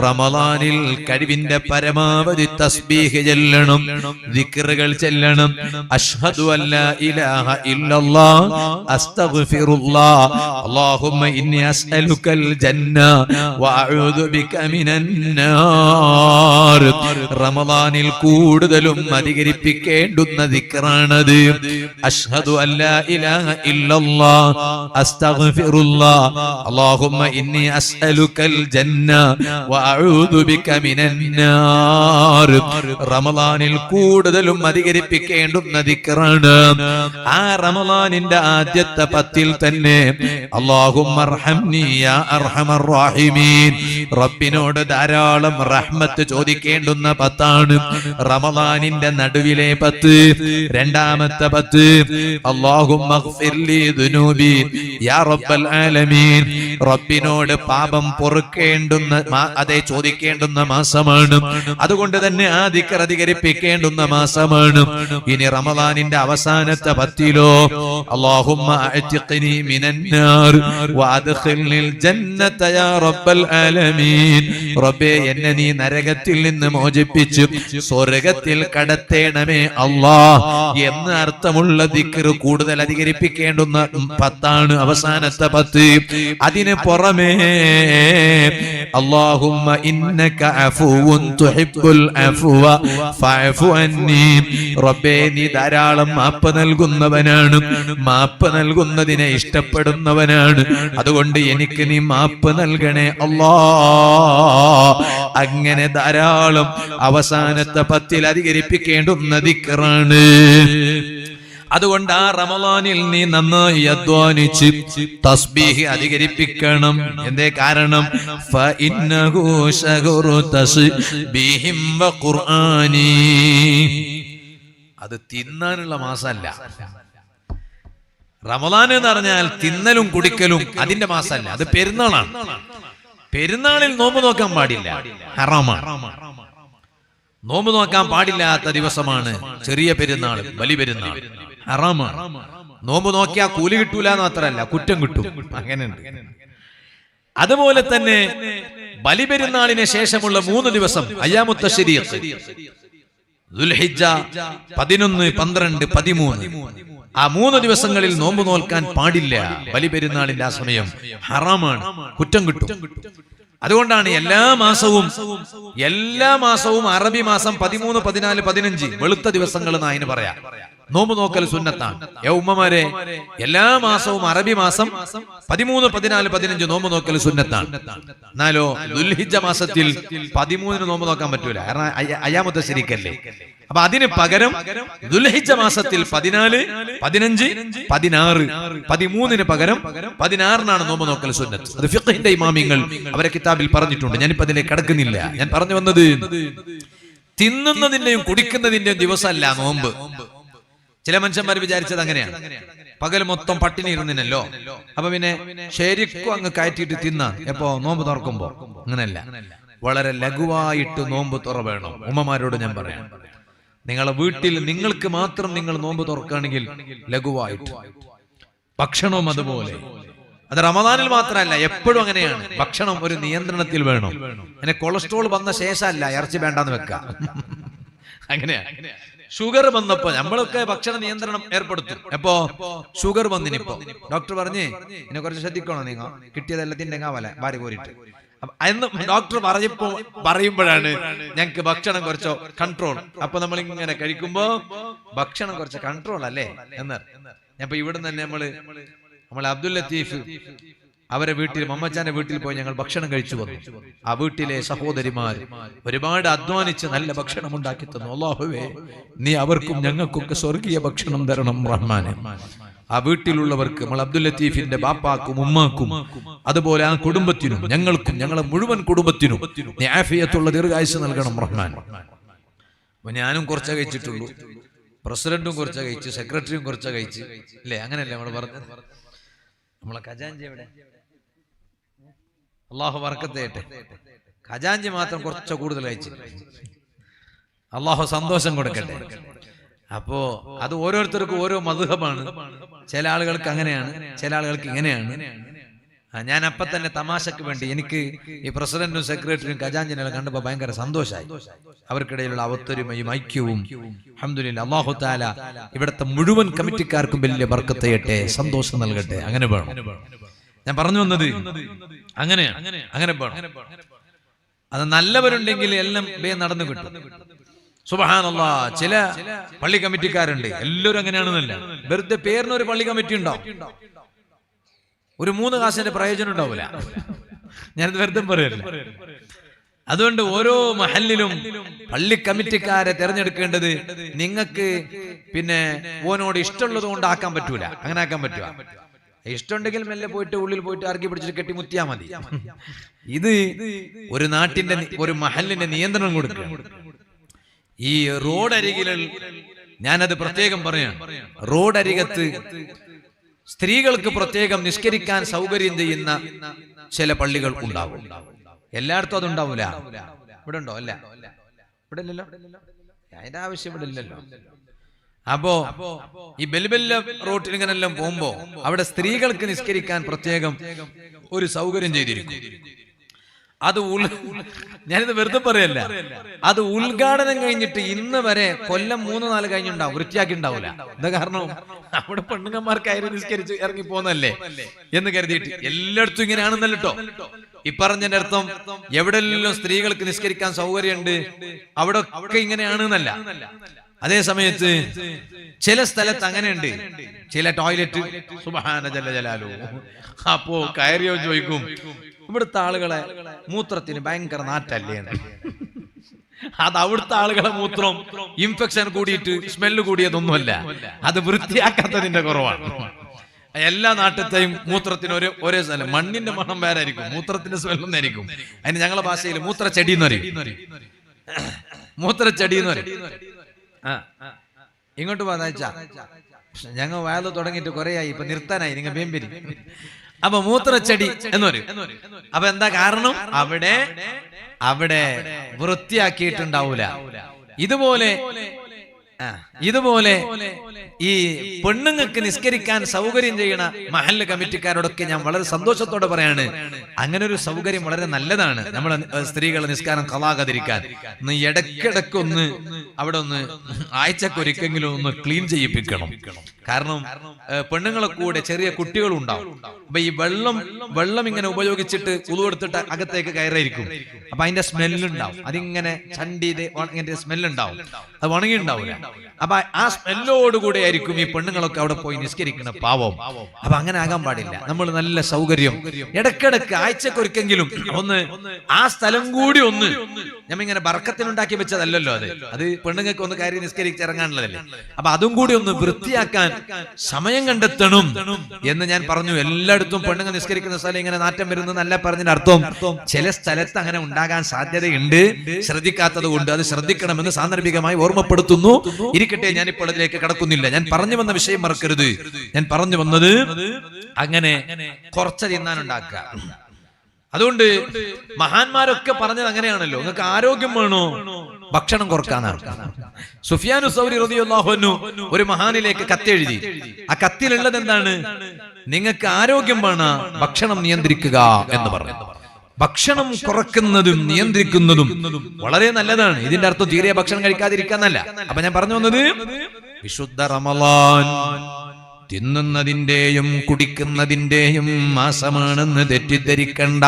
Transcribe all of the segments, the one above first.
റമളാനിൽ കഴിവിന്റെ പരമാവധി തസ്ബീഹ് ചെല്ലണം, ദിക്റുകൾ ചെല്ലണം. അഷ്ഹദു അല്ലാ ഇലാഹ ഇല്ലല്ലാഹ് അസ്തഗ്ഫിറുല്ലാഹ് അല്ലാഹുമ്മ ഇന്നി അസ്അലുക്കൽ ജന്ന വഅഊദു ബിക മിനന്നാർ. റമളാനിൽ കൂടുതലും അധികരിപ്പിക്കേണ്ടുന്ന ദിക്റാണത്. അഷ്ഹദു അല്ലാ ഇലാഹ ഇല്ലല്ലാഹ് അസ്തഗ്ഫിറുല്ലാഹ് അല്ലാഹുമ്മ ഇന്നി അസ്അലുക്കൽ ജന്ന വഅഊദു ബിക മിനന്നാർ. റമളാനിൽ കൂടുതലും അധികരിപ്പിക്കേണ്ടുന്ന ദിക്റാണ്. ആ റമളാനിന്റെ ആദ്യത്തെ 10 തന്നെ അല്ലാഹുമ്മ അർഹംനി യാ അർഹമർ റഹീമീൻ, റബ്ബിനോട് ധാരാളം റഹ്മത്ത് ചോദിക്കേണ്ടുന്ന 10 റമളാനിന്റെ നടുവിലെ 10. രണ്ടാമത്തെ 10 അല്ലാഹുമ്മ ഗ്ഫിർലി ദുനൂബി യാ റബ്ബൽ ആലമീൻ, റബ്ബിനോട് പാപം പൊറുക്കേണ്ടുന്ന അതേ ചോദിക്കേണ്ടുന്ന മാസമാണ്. അതുകൊണ്ട് തന്നെ ആ ദിക്ർ അധികരിപ്പിക്കേണ്ടുന്ന മാസമാണ്. ഇനി റമളാനിന്റെ അവസാനത്തെ 10 അല്ലാഹുമ്മ അഅ്തിഖ്നി മിനന്നാർ വഅദ്ഖിൽനിൽ ജന്നത യാ റബ്ബൽ ആലമീൻ, റബ്ബേ എന്നെ നീ നരകത്തിൽ നിന്ന് മോചിപ്പിച്ചു സ്വർഗ്ഗത്തിൽ കടത്തേണമേ അല്ലാഹ് എന്ന അർത്ഥമുള്ള ദിക്ർ കൂടുതൽ അധികരിപ്പിക്കേണ്ടുന്ന 10 അവസാനത്തെ 10. അതിന് പുറമേ അല്ലാഹുമ്മ ഇന്നക അഫുവുൻ തുഹിബ്ബുൽ അഫ്വ ഫഅഫു അന്നി, റബ്ബേ നീ ധാരാളം മാപ്പ് നൽകുന്നവനാണ്, മാപ്പ് നൽകുന്നതിനെ ഇഷ്ടപ്പെടുന്നവനാണ്, അതുകൊണ്ട് എനിക്ക് നീ മാപ്പ് നൽകണേ അല്ലാഹ്. അങ്ങനെ ധാരാളം അവസാനത്തെ 10 അധികരിപ്പിക്കേണ്ടുന്ന ദിക്റാണ്. അതുകൊണ്ട് ആ റമളാനിൽ നീ നന്നായി അധ്വാനിച്ച് തസ്ബീഹ് അധികരിപ്പിക്കണം. എന്തേ കാരണം? ഫഇന്നഹു ശഹറു തസ്ബീഹിം വഖുർആനി, അത് തിന്നാനുള്ള മാസമല്ല. റമളാൻ എന്ന് പറഞ്ഞാൽ തിന്നലും കുടിക്കലും അതിന്റെ മാസമല്ല, അത് പെരുന്നാളാണ്. പെരുന്നാളിൽ നോമ്പ് നോക്കാൻ പാടില്ല, ഹറാമാണ്. നോമ്പ് നോക്കാൻ പാടില്ലാത്ത ദിവസമാണ് ചെറിയ പെരുന്നാൾ, വലിയ പെരുന്നാൾ, ഹറാമാണ്. നോമ്പ് നോക്കിയാൽ കൂലി കിട്ടൂല എന്ന് മാത്രമല്ല, കുറ്റം കിട്ടും. അങ്ങനെയുണ്ട്. അതുപോലെ തന്നെ ബലിപെരുന്നാളിന് ശേഷമുള്ള 3 ദിവസം അയ്യാമുത്ത ശരീഅത്ത്, ദുൽഹിജ്ജ 11, 12, 13, ആ 3 ദിവസങ്ങളിൽ നോമ്പ് നോൽക്കാൻ പാടില്ല. ബലിപെരുന്നാളിന്റെ ആ സമയം ഹറാമാണ്, കുറ്റം കിട്ടും. അതുകൊണ്ടാണ് എല്ലാ മാസവും അറബി മാസം 13, 14, 15 വെളുത്ത ദിവസങ്ങൾ എന്ന് അതിന് പറയാം. നോമ്പ് നോക്കൽ സുന്നത്താണ്. ഉമ്മമാരെ, എല്ലാ മാസവും അറബി മാസം 13, 14, 15 നോമ്പ് നോക്കൽ സുന്നത്താണ്. എന്നാലോ ദുൽഹിജ്ജ മാസത്തിൽ 13 നോമ്പ് നോക്കാൻ പറ്റൂല, കാരണം അയ്യാമുത്ത ശരീക്കല്ലേ. അപ്പൊ അതിന് പകരം ദുൽഹിജ്ജ മാസത്തിൽ 14, 15, 16, 13 പകരം 16 നോമ്പ് നോക്കൽ സുന്നത്ത്. അത് ഫിഖ്ഹിന്റെ ഇമാമിങ്ങൾ അവരെ കിതാബിൽ പറഞ്ഞിട്ടുണ്ട്. ഞാനിപ്പോ അതിലേക്ക് കടക്കുന്നില്ല. ഞാൻ പറഞ്ഞു വന്നത് തിന്നുന്നതിന്റെയും കുടിക്കുന്നതിന്റെയും ദിവസമല്ല നോമ്പ്. ചില മനുഷ്യന്മാർ വിചാരിച്ചത് അങ്ങനെയാണ്, പകൽ മൊത്തം പട്ടിണി ഇരുന്നിനല്ലോ, അപ്പൊ പിന്നെ ശരിക്കും അങ്ങ് കയറ്റിയിട്ട് തിന്നാ എപ്പോ നോമ്പ് തുറക്കുമ്പോ. അങ്ങനെയല്ല, വളരെ ലഘുവായിട്ട് നോമ്പ് തുറ വേണം. ഉമ്മമാരോട് ഞാൻ പറയാം, നിങ്ങളെ വീട്ടിൽ നിങ്ങൾക്ക് മാത്രം നിങ്ങൾ നോമ്പ് തുറക്കുകയാണെങ്കിൽ ലഘുവായിട്ട്, ഭക്ഷണവും അതുപോലെ. അത് റമദാനിൽ മാത്രമല്ല, എപ്പോഴും അങ്ങനെയാണ്. ഭക്ഷണം ഒരു നിയന്ത്രണത്തിൽ വേണം. അങ്ങനെ കൊളസ്ട്രോൾ വന്ന ശേഷമല്ല ഇറച്ചി വേണ്ടാന്ന് വെക്കാം. അങ്ങനെയാ. ഷുഗർ വന്നപ്പോ നമ്മളൊക്കെ ഭക്ഷണ നിയന്ത്രണം ഏർപ്പെടുത്തും. എപ്പോ ഷുഗർ വന്നിനിപ്പോ ഡോക്ടർ പറഞ്ഞ് എന്നെ കുറച്ച് ശ്രദ്ധിക്കണോ, നിങ്ങൾ കിട്ടിയതെല്ലാം തിന്നെങ്കാവല ഭാര്യ കോരിട്ട് എന്ന് ഡോക്ടർ പറയുമ്പോഴാണ് ഞങ്ങക്ക് ഭക്ഷണം കുറച്ചോ കൺട്രോൾ. അപ്പൊ നമ്മൾ ഇങ്ങനെ കഴിക്കുമ്പോ ഭക്ഷണം കുറച്ച് കൺട്രോൾ അല്ലേ എന്ന്. അപ്പൊ ഇവിടെ തന്നെ നമ്മള് അബ്ദുൽ ലത്തീഫ് അവരെ വീട്ടിൽ, മമ്മച്ചാന്റെ വീട്ടിൽ പോയി ഞങ്ങൾ ഭക്ഷണം കഴിച്ചു വന്നു. ആ വീട്ടിലെ സഹോദരിമാർ ഒരുപാട് അധ്വാനിച്ച് നല്ല ഭക്ഷണം ഉണ്ടാക്കി തന്നു. അല്ലാഹുവേ, നീ അവർക്കും ഞങ്ങൾക്കൊക്കെ സ്വർഗീയ ഭക്ഷണം തരണം റഹ്മാനെ. ആ വീട്ടിലുള്ളവർക്ക്, നമ്മൾ അബ്ദുൽ ലത്തീഫിന്റെ ബാപ്പാക്കും ഉമ്മാക്കും അതുപോലെ ആ കുടുംബത്തിനും ഞങ്ങൾക്കും ഞങ്ങളെ മുഴുവൻ കുടുംബത്തിനും നീ ആഫിയത്തുള്ള ദീർഘായുസ്സ് നൽകണം റഹ്മാൻ. അപ്പൊ ഞാനും കുറച്ചേ കഴിച്ചിട്ടുള്ളൂ, പ്രസിഡന്റും കുറച്ചേ കഴിച്ചു, സെക്രട്ടറിയും കുറച്ചേ കഴിച്ചു, അല്ലേ? അങ്ങനെയല്ലേ നമ്മൾ പറഞ്ഞത്? നമ്മളെ ഖജാൻജി എവിടെ? അള്ളാഹു ബർക്കത്ത് ചെയ്യട്ടെ. ഖജാൻജി മാത്രം കുറച്ച് കൂടുതൽ കഴിച്ചു. അള്ളാഹു സന്തോഷം കൊടുക്കട്ടെ. അപ്പോ അത് ഓരോരുത്തർക്കും ഓരോ മദ്ഹബാണ്. ചില ആളുകൾക്ക് അങ്ങനെയാണ്, ചില ആളുകൾക്ക് ഇങ്ങനെയാണ്. ഞാൻ അപ്പൊ തന്നെ തമാശക്ക് വേണ്ടി എനിക്ക് ഈ പ്രസിഡന്റും സെക്രട്ടറിയും ഖജാൻജിനെല്ലാം കണ്ടപ്പോ ഭയങ്കര സന്തോഷമായി. അവർക്കിടയിലുള്ള ഒത്തൊരുമയും ഐക്യവും അൽഹംദുലില്ലാഹ്. അല്ലാഹു തആല ഇവിടുത്തെ മുഴുവൻ കമ്മിറ്റിക്കാർക്കും വലിയ ബർക്കത്ത് ചെയ്യട്ടെ, സന്തോഷം നൽകട്ടെ. അങ്ങനെ വേണം. ഞാൻ പറഞ്ഞു വന്നത് അങ്ങനെ വേണം. അത് നല്ലവരുണ്ടെങ്കിൽ എല്ലാം നടന്നു കിട്ടും. സുബ്ഹാനല്ലാഹ്. ചില പള്ളി കമ്മിറ്റിക്കാരുണ്ട്, എല്ലാവരും അങ്ങനെയാണെന്നല്ല, വെറുതെ പേരിന് ഒരു പള്ളി കമ്മിറ്റി ഉണ്ടാവും, ഒരു 3 കാശിന്റെ പ്രയോജനം ഉണ്ടാവില്ല. ഞാനത് വെറുതെ പറയല്ല. അതുകൊണ്ട് ഓരോ മഹല്ലിലും പള്ളി കമ്മിറ്റിക്കാരെ തെരഞ്ഞെടുക്കേണ്ടത് നിങ്ങൾക്ക് പിന്നെ ഓനോട് ഇഷ്ടമുള്ളത് കൊണ്ട് ആക്കാൻ പറ്റൂല. അങ്ങനെ ആക്കാൻ പറ്റുക? ഇഷ്ടമുണ്ടെങ്കിൽ മെല്ലെ പോയിട്ട് ഉള്ളിൽ പോയിട്ട് ആർക്കി പിടിച്ചിട്ട് കെട്ടിമുത്തിയാ മതി. ഇത് ഒരു നാട്ടിന്റെ ഒരു മഹല്ലിന്റെ നിയന്ത്രണം കൊടുക്കുക. ഈ റോഡരികിൽ ഞാനത് പ്രത്യേകം പറയാം, റോഡരികത്ത് സ്ത്രീകൾക്ക് പ്രത്യേകം നിസ്കരിക്കാൻ സൗകര്യം ചെയ്യുന്ന ചില പള്ളികൾ ഉണ്ടാവും. എല്ലായിടത്തും അതുണ്ടാവൂല. ഇവിടെ ഉണ്ടോ? അല്ല, ഇവിടെ ഇല്ലല്ലോ. അതിന്റെ ആവശ്യം ഇവിടെ ഇല്ലല്ലോ. അപ്പോ ഈ ബെൽബെല്ല റോട്ടിൽ ഇങ്ങനെല്ലാം പോകുമ്പോ അവിടെ സ്ത്രീകൾക്ക് നിസ്കരിക്കാൻ പ്രത്യേകം ഒരു സൗകര്യം ചെയ്തിരിക്കും. അത് ഞാനിത് വെറുതെ പറയല്ല, അത് ഉദ്ഘാടനം കഴിഞ്ഞിട്ട് ഇന്ന് വരെ കൊല്ലം 3-4 കഴിഞ്ഞുണ്ടാവും, വൃത്തിയാക്കി ഉണ്ടാവില്ല. എന്താ കാരണം? അവിടെ പെണ്ണുങ്ങന്മാർക്ക് അയറി നിസ്കരിച്ച് ഇറങ്ങി പോന്നല്ലേ എന്ന് കരുതിയിട്ട് എല്ലായിടത്തും ഇങ്ങനെയാണെന്നല്ലോ കേട്ടോ. ഈ പറഞ്ഞതിന്റെ അർത്ഥം എവിടെയെല്ലാം സ്ത്രീകൾക്ക് നിസ്കരിക്കാൻ സൗകര്യമുണ്ട് അവിടെ ഒക്കെ ഇങ്ങനെയാണെന്നല്ല. അതേ സമയത്ത് ചില സ്ഥലത്ത് അങ്ങനെയുണ്ട്, ചില ടോയ്ലറ്റ് സുബ്ഹാന ജല്ല ജലാലു. അപ്പോ കയറിയോ ചോദിക്കും, ഇവിടുത്തെ ആളുകളെ മൂത്രത്തിന് ഭയങ്കര നാറ്റല്ലേ. അത് അവിടുത്തെ ആളുകളെ മൂത്രം ഇൻഫെക്ഷൻ കൂടിയിട്ട് സ്മെല്ല് കൂടിയതൊന്നുമല്ല, അത് വൃത്തിയാക്കാത്തതിന്റെ കുറവാണ്. എല്ലാ നാട്ടിലത്തെയും മൂത്രത്തിന് ഒരേ സ്ഥലം, മണ്ണിന്റെ മണം വേറെ ആയിരിക്കും, മൂത്രത്തിന്റെ സ്മെല്ലൊന്നായിരിക്കും. അതിന് ഞങ്ങളെ ഭാഷയിൽ മൂത്രച്ചെടി എന്ന് പറയും. മൂത്രച്ചെടി എന്ന് പറയും. ഇങ്ങോട്ട് പോകാച്ച ഞങ്ങൾ വയല് തുടങ്ങിയിട്ട് കുറേയായി, ഇപ്പൊ നിർത്താനായി, നിങ്ങൾ വേമ്പരി. അപ്പൊ മൂത്രച്ചെടി എന്ന് പറയും. അപ്പൊ എന്താ കാരണം? അവിടെ വൃത്തിയാക്കിയിട്ടുണ്ടാവൂല. ഇതുപോലെ ഈ പെണ്ണുങ്ങൾക്ക് നിസ്കരിക്കാൻ സൗകര്യം ചെയ്യണ മഹല്ല് കമ്മിറ്റിക്കാരോടൊക്കെ ഞാൻ വളരെ സന്തോഷത്തോടെ പറയാണ്, അങ്ങനെ ഒരു സൗകര്യം വളരെ നല്ലതാണ്. നമ്മളെ സ്ത്രീകളെ നിസ്കാരം കളാകാതിരിക്കാൻ ഇടയ്ക്കിടയ്ക്കൊന്ന് അവിടെ ഒന്ന് ആഴ്ചക്കൊരിക്കെങ്കിലും ഒന്ന് ക്ലീൻ ചെയ്യിപ്പിക്കണം. കാരണം പെണ്ണുങ്ങളെ കൂടെ ചെറിയ കുട്ടികളും ഉണ്ടാവും. അപ്പൊ ഈ വെള്ളം ഇങ്ങനെ ഉപയോഗിച്ചിട്ട് ഉളുവെടുത്തിട്ട് അകത്തേക്ക് കയറിയിരിക്കും. അപ്പൊ അതിന്റെ സ്മെല്ലുണ്ടാവും, അതിങ്ങനെ ചണ്ടിന്റെ സ്മെല്ലുണ്ടാവും, അത് ഉണങ്ങിണ്ടാവില്ല. അപ്പൊ ആ സ്മെല്ലോടുകൂടെ ആയിരിക്കും ഈ പെണ്ണുങ്ങളൊക്കെ അവിടെ പോയി നിസ്കരിക്കുന്ന പാവം. അപ്പൊ അങ്ങനെ ആകാൻ പാടില്ല. നമ്മൾ നല്ല സൗകര്യം ഇടക്കിടക്ക് ആഴ്ചക്കൊരിക്കെങ്കിലും ഒന്ന് ആ സ്ഥലം കൂടി ഒന്ന് ഞമ്മിങ്ങനെ ബർക്കത്തിനുണ്ടാക്കി വെച്ചതല്ലല്ലോ, അത് പെണ്ണുങ്ങൾക്ക് ഒന്ന് കയറി നിസ്കരിച്ചിറങ്ങാനുള്ളതല്ലേ. അപ്പൊ അതും കൂടി ഒന്ന് വൃത്തിയാക്കാൻ സമയം കണ്ടെത്തണം എന്ന് ഞാൻ പറഞ്ഞു. എല്ലായിടത്തും പെണ്ണുങ്ങൾ നിസ്കരിക്കുന്ന സ്ഥലം ഇങ്ങനെ നാറ്റം വരുന്നല്ല പറഞ്ഞതിന്റെ അർത്ഥം ചില സ്ഥലത്ത് അങ്ങനെ ഉണ്ടാകാൻ സാധ്യതയുണ്ട്, ശ്രദ്ധിക്കാത്തത് കൊണ്ട് അത് ശ്രദ്ധിക്കണമെന്ന് സാന്ദർഭികമായി ഓർമ്മപ്പെടുത്തുന്നു. ഇരിക്കട്ടെ, ഞാനിപ്പോൾ അതിലേക്ക് കടക്കുന്നില്ല. ഞാൻ പറഞ്ഞു വന്ന വിഷയം മറക്കരുത്. ഞാൻ പറഞ്ഞു വന്നത് അങ്ങനെ കുറച്ച് തിന്നാനുണ്ടാക്കുക. അതുകൊണ്ട് മഹാന്മാരൊക്കെ പറഞ്ഞത് അങ്ങനെയാണല്ലോ, നിങ്ങൾക്ക് ആരോഗ്യം വേണോ, ഭക്ഷണം കുറക്കാനാണ്. സുഫിയാനു സൗരി റളിയല്ലാഹു അൻഹു ഒരു മഹാനിലേക്ക് കത്തെഴുതി. ആ കത്തിലുള്ളത് എന്താണ്? നിങ്ങൾക്ക് ആരോഗ്യം വേണം, ഭക്ഷണം നിയന്ത്രിക്കുക എന്ന് പറഞ്ഞു. ഭക്ഷണം കുറക്കുന്നതും നിയന്ത്രിക്കുന്നതും വളരെ നല്ലതാണ്. ഇതിന്റെ അർത്ഥം തീരെ ഭക്ഷണം കഴിക്കാതിരിക്കാന്നല്ല. അപ്പൊ ഞാൻ പറഞ്ഞു വന്നത് വിശുദ്ധ റമളാൻ തിന്നുന്നതിന്റെയും കുടിക്കുന്നതിന്റെയും മാസമാണെന്ന് തെറ്റിദ്ധരിക്കണ്ട.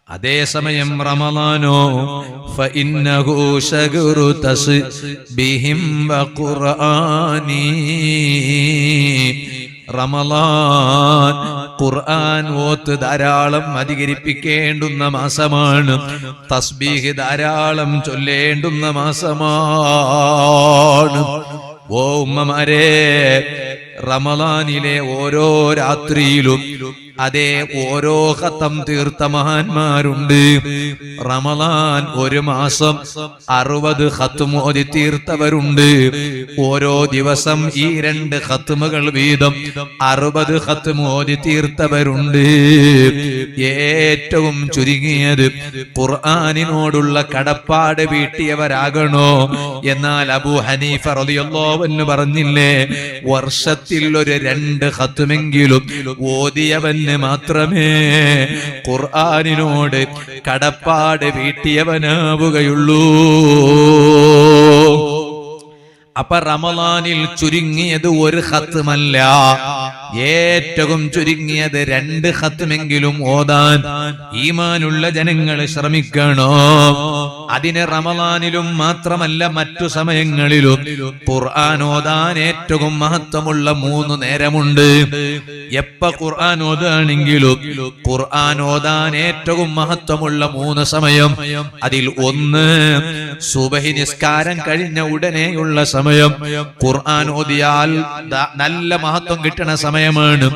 അതേസമയം റമളാനോ ഫഇന്നഹു ശഗ്റു തസ്ബീഹിം വഖുർആനി. റമളാൻ ഖുർആൻ ഓത്ത് ധാരാളം അധികരിപ്പിക്കേണ്ടുന്ന മാസമാണ്, തസ്ബീഹ് ധാരാളം ചൊല്ലേണ്ടുന്ന മാസമാണ്. ഓ ഉമ്മമാരെ, റമളാനിലെ ഓരോ രാത്രിയിലും അതേ ഓരോ ഖത്തം തീർത്ത മഹാന്മാരുണ്ട്. റമളാൻ ഒരു മാസം 60 ഖത്ം ഓതി തീർത്തവരുണ്ട്. ഓരോ ദിവസം ഈ 2 ഖത്മുകൾ വീതം 60 ഖത്ം ഓതി തീർത്തവരുണ്ട്. ഏറ്റവും ചുരുങ്ങിയത് ഖുർആനിനോടുള്ള കടപ്പാട് വീട്ടിയവരാകണോ? എന്നാൽ അബൂ ഹനീഫ റളിയല്ലാഹു അൻഹു പറഞ്ഞില്ലേ, വർഷത്തിൽ ഒരു 2 ഖത്മെങ്കിലും ഓതിയവൻ വീട്ടിയവന് മാത്രമേ ഖുർആനിനോട് കടപ്പാട് വീട്ടിയവനാവുകയുള്ളൂ. അപ്പൊ റമളാനിൽ ചുരുങ്ങിയത് ഒരു ഖത്മല്ല, ഏറ്റവും ചുരുങ്ങിയത് 2 ഖത്മെങ്കിലും ഓതാൻ ഈമാനുള്ള ജനങ്ങൾ ശ്രമിക്കണം. അതിന് റമളാനിലും മാത്രമല്ല മറ്റു സമയങ്ങളിലും ഖുർആൻ ഓതാൻ ഏറ്റവും മഹത്വമുള്ള 3 നേരമുണ്ട്. എപ്പ ഖുർആൻ ഓതാണെങ്കിലും ഖുർആൻ ഓതാൻ ഏറ്റവും മഹത്വമുള്ള 3 സമയം. അതിൽ ഒന്ന് സുബഹി നിസ്കാരം കഴിഞ്ഞ ഉടനെയുള്ള സമയം. ഖുർആൻ ഓതിയാൽ നല്ല മഹത്വം കിട്ടുന്ന സമയമാണ്.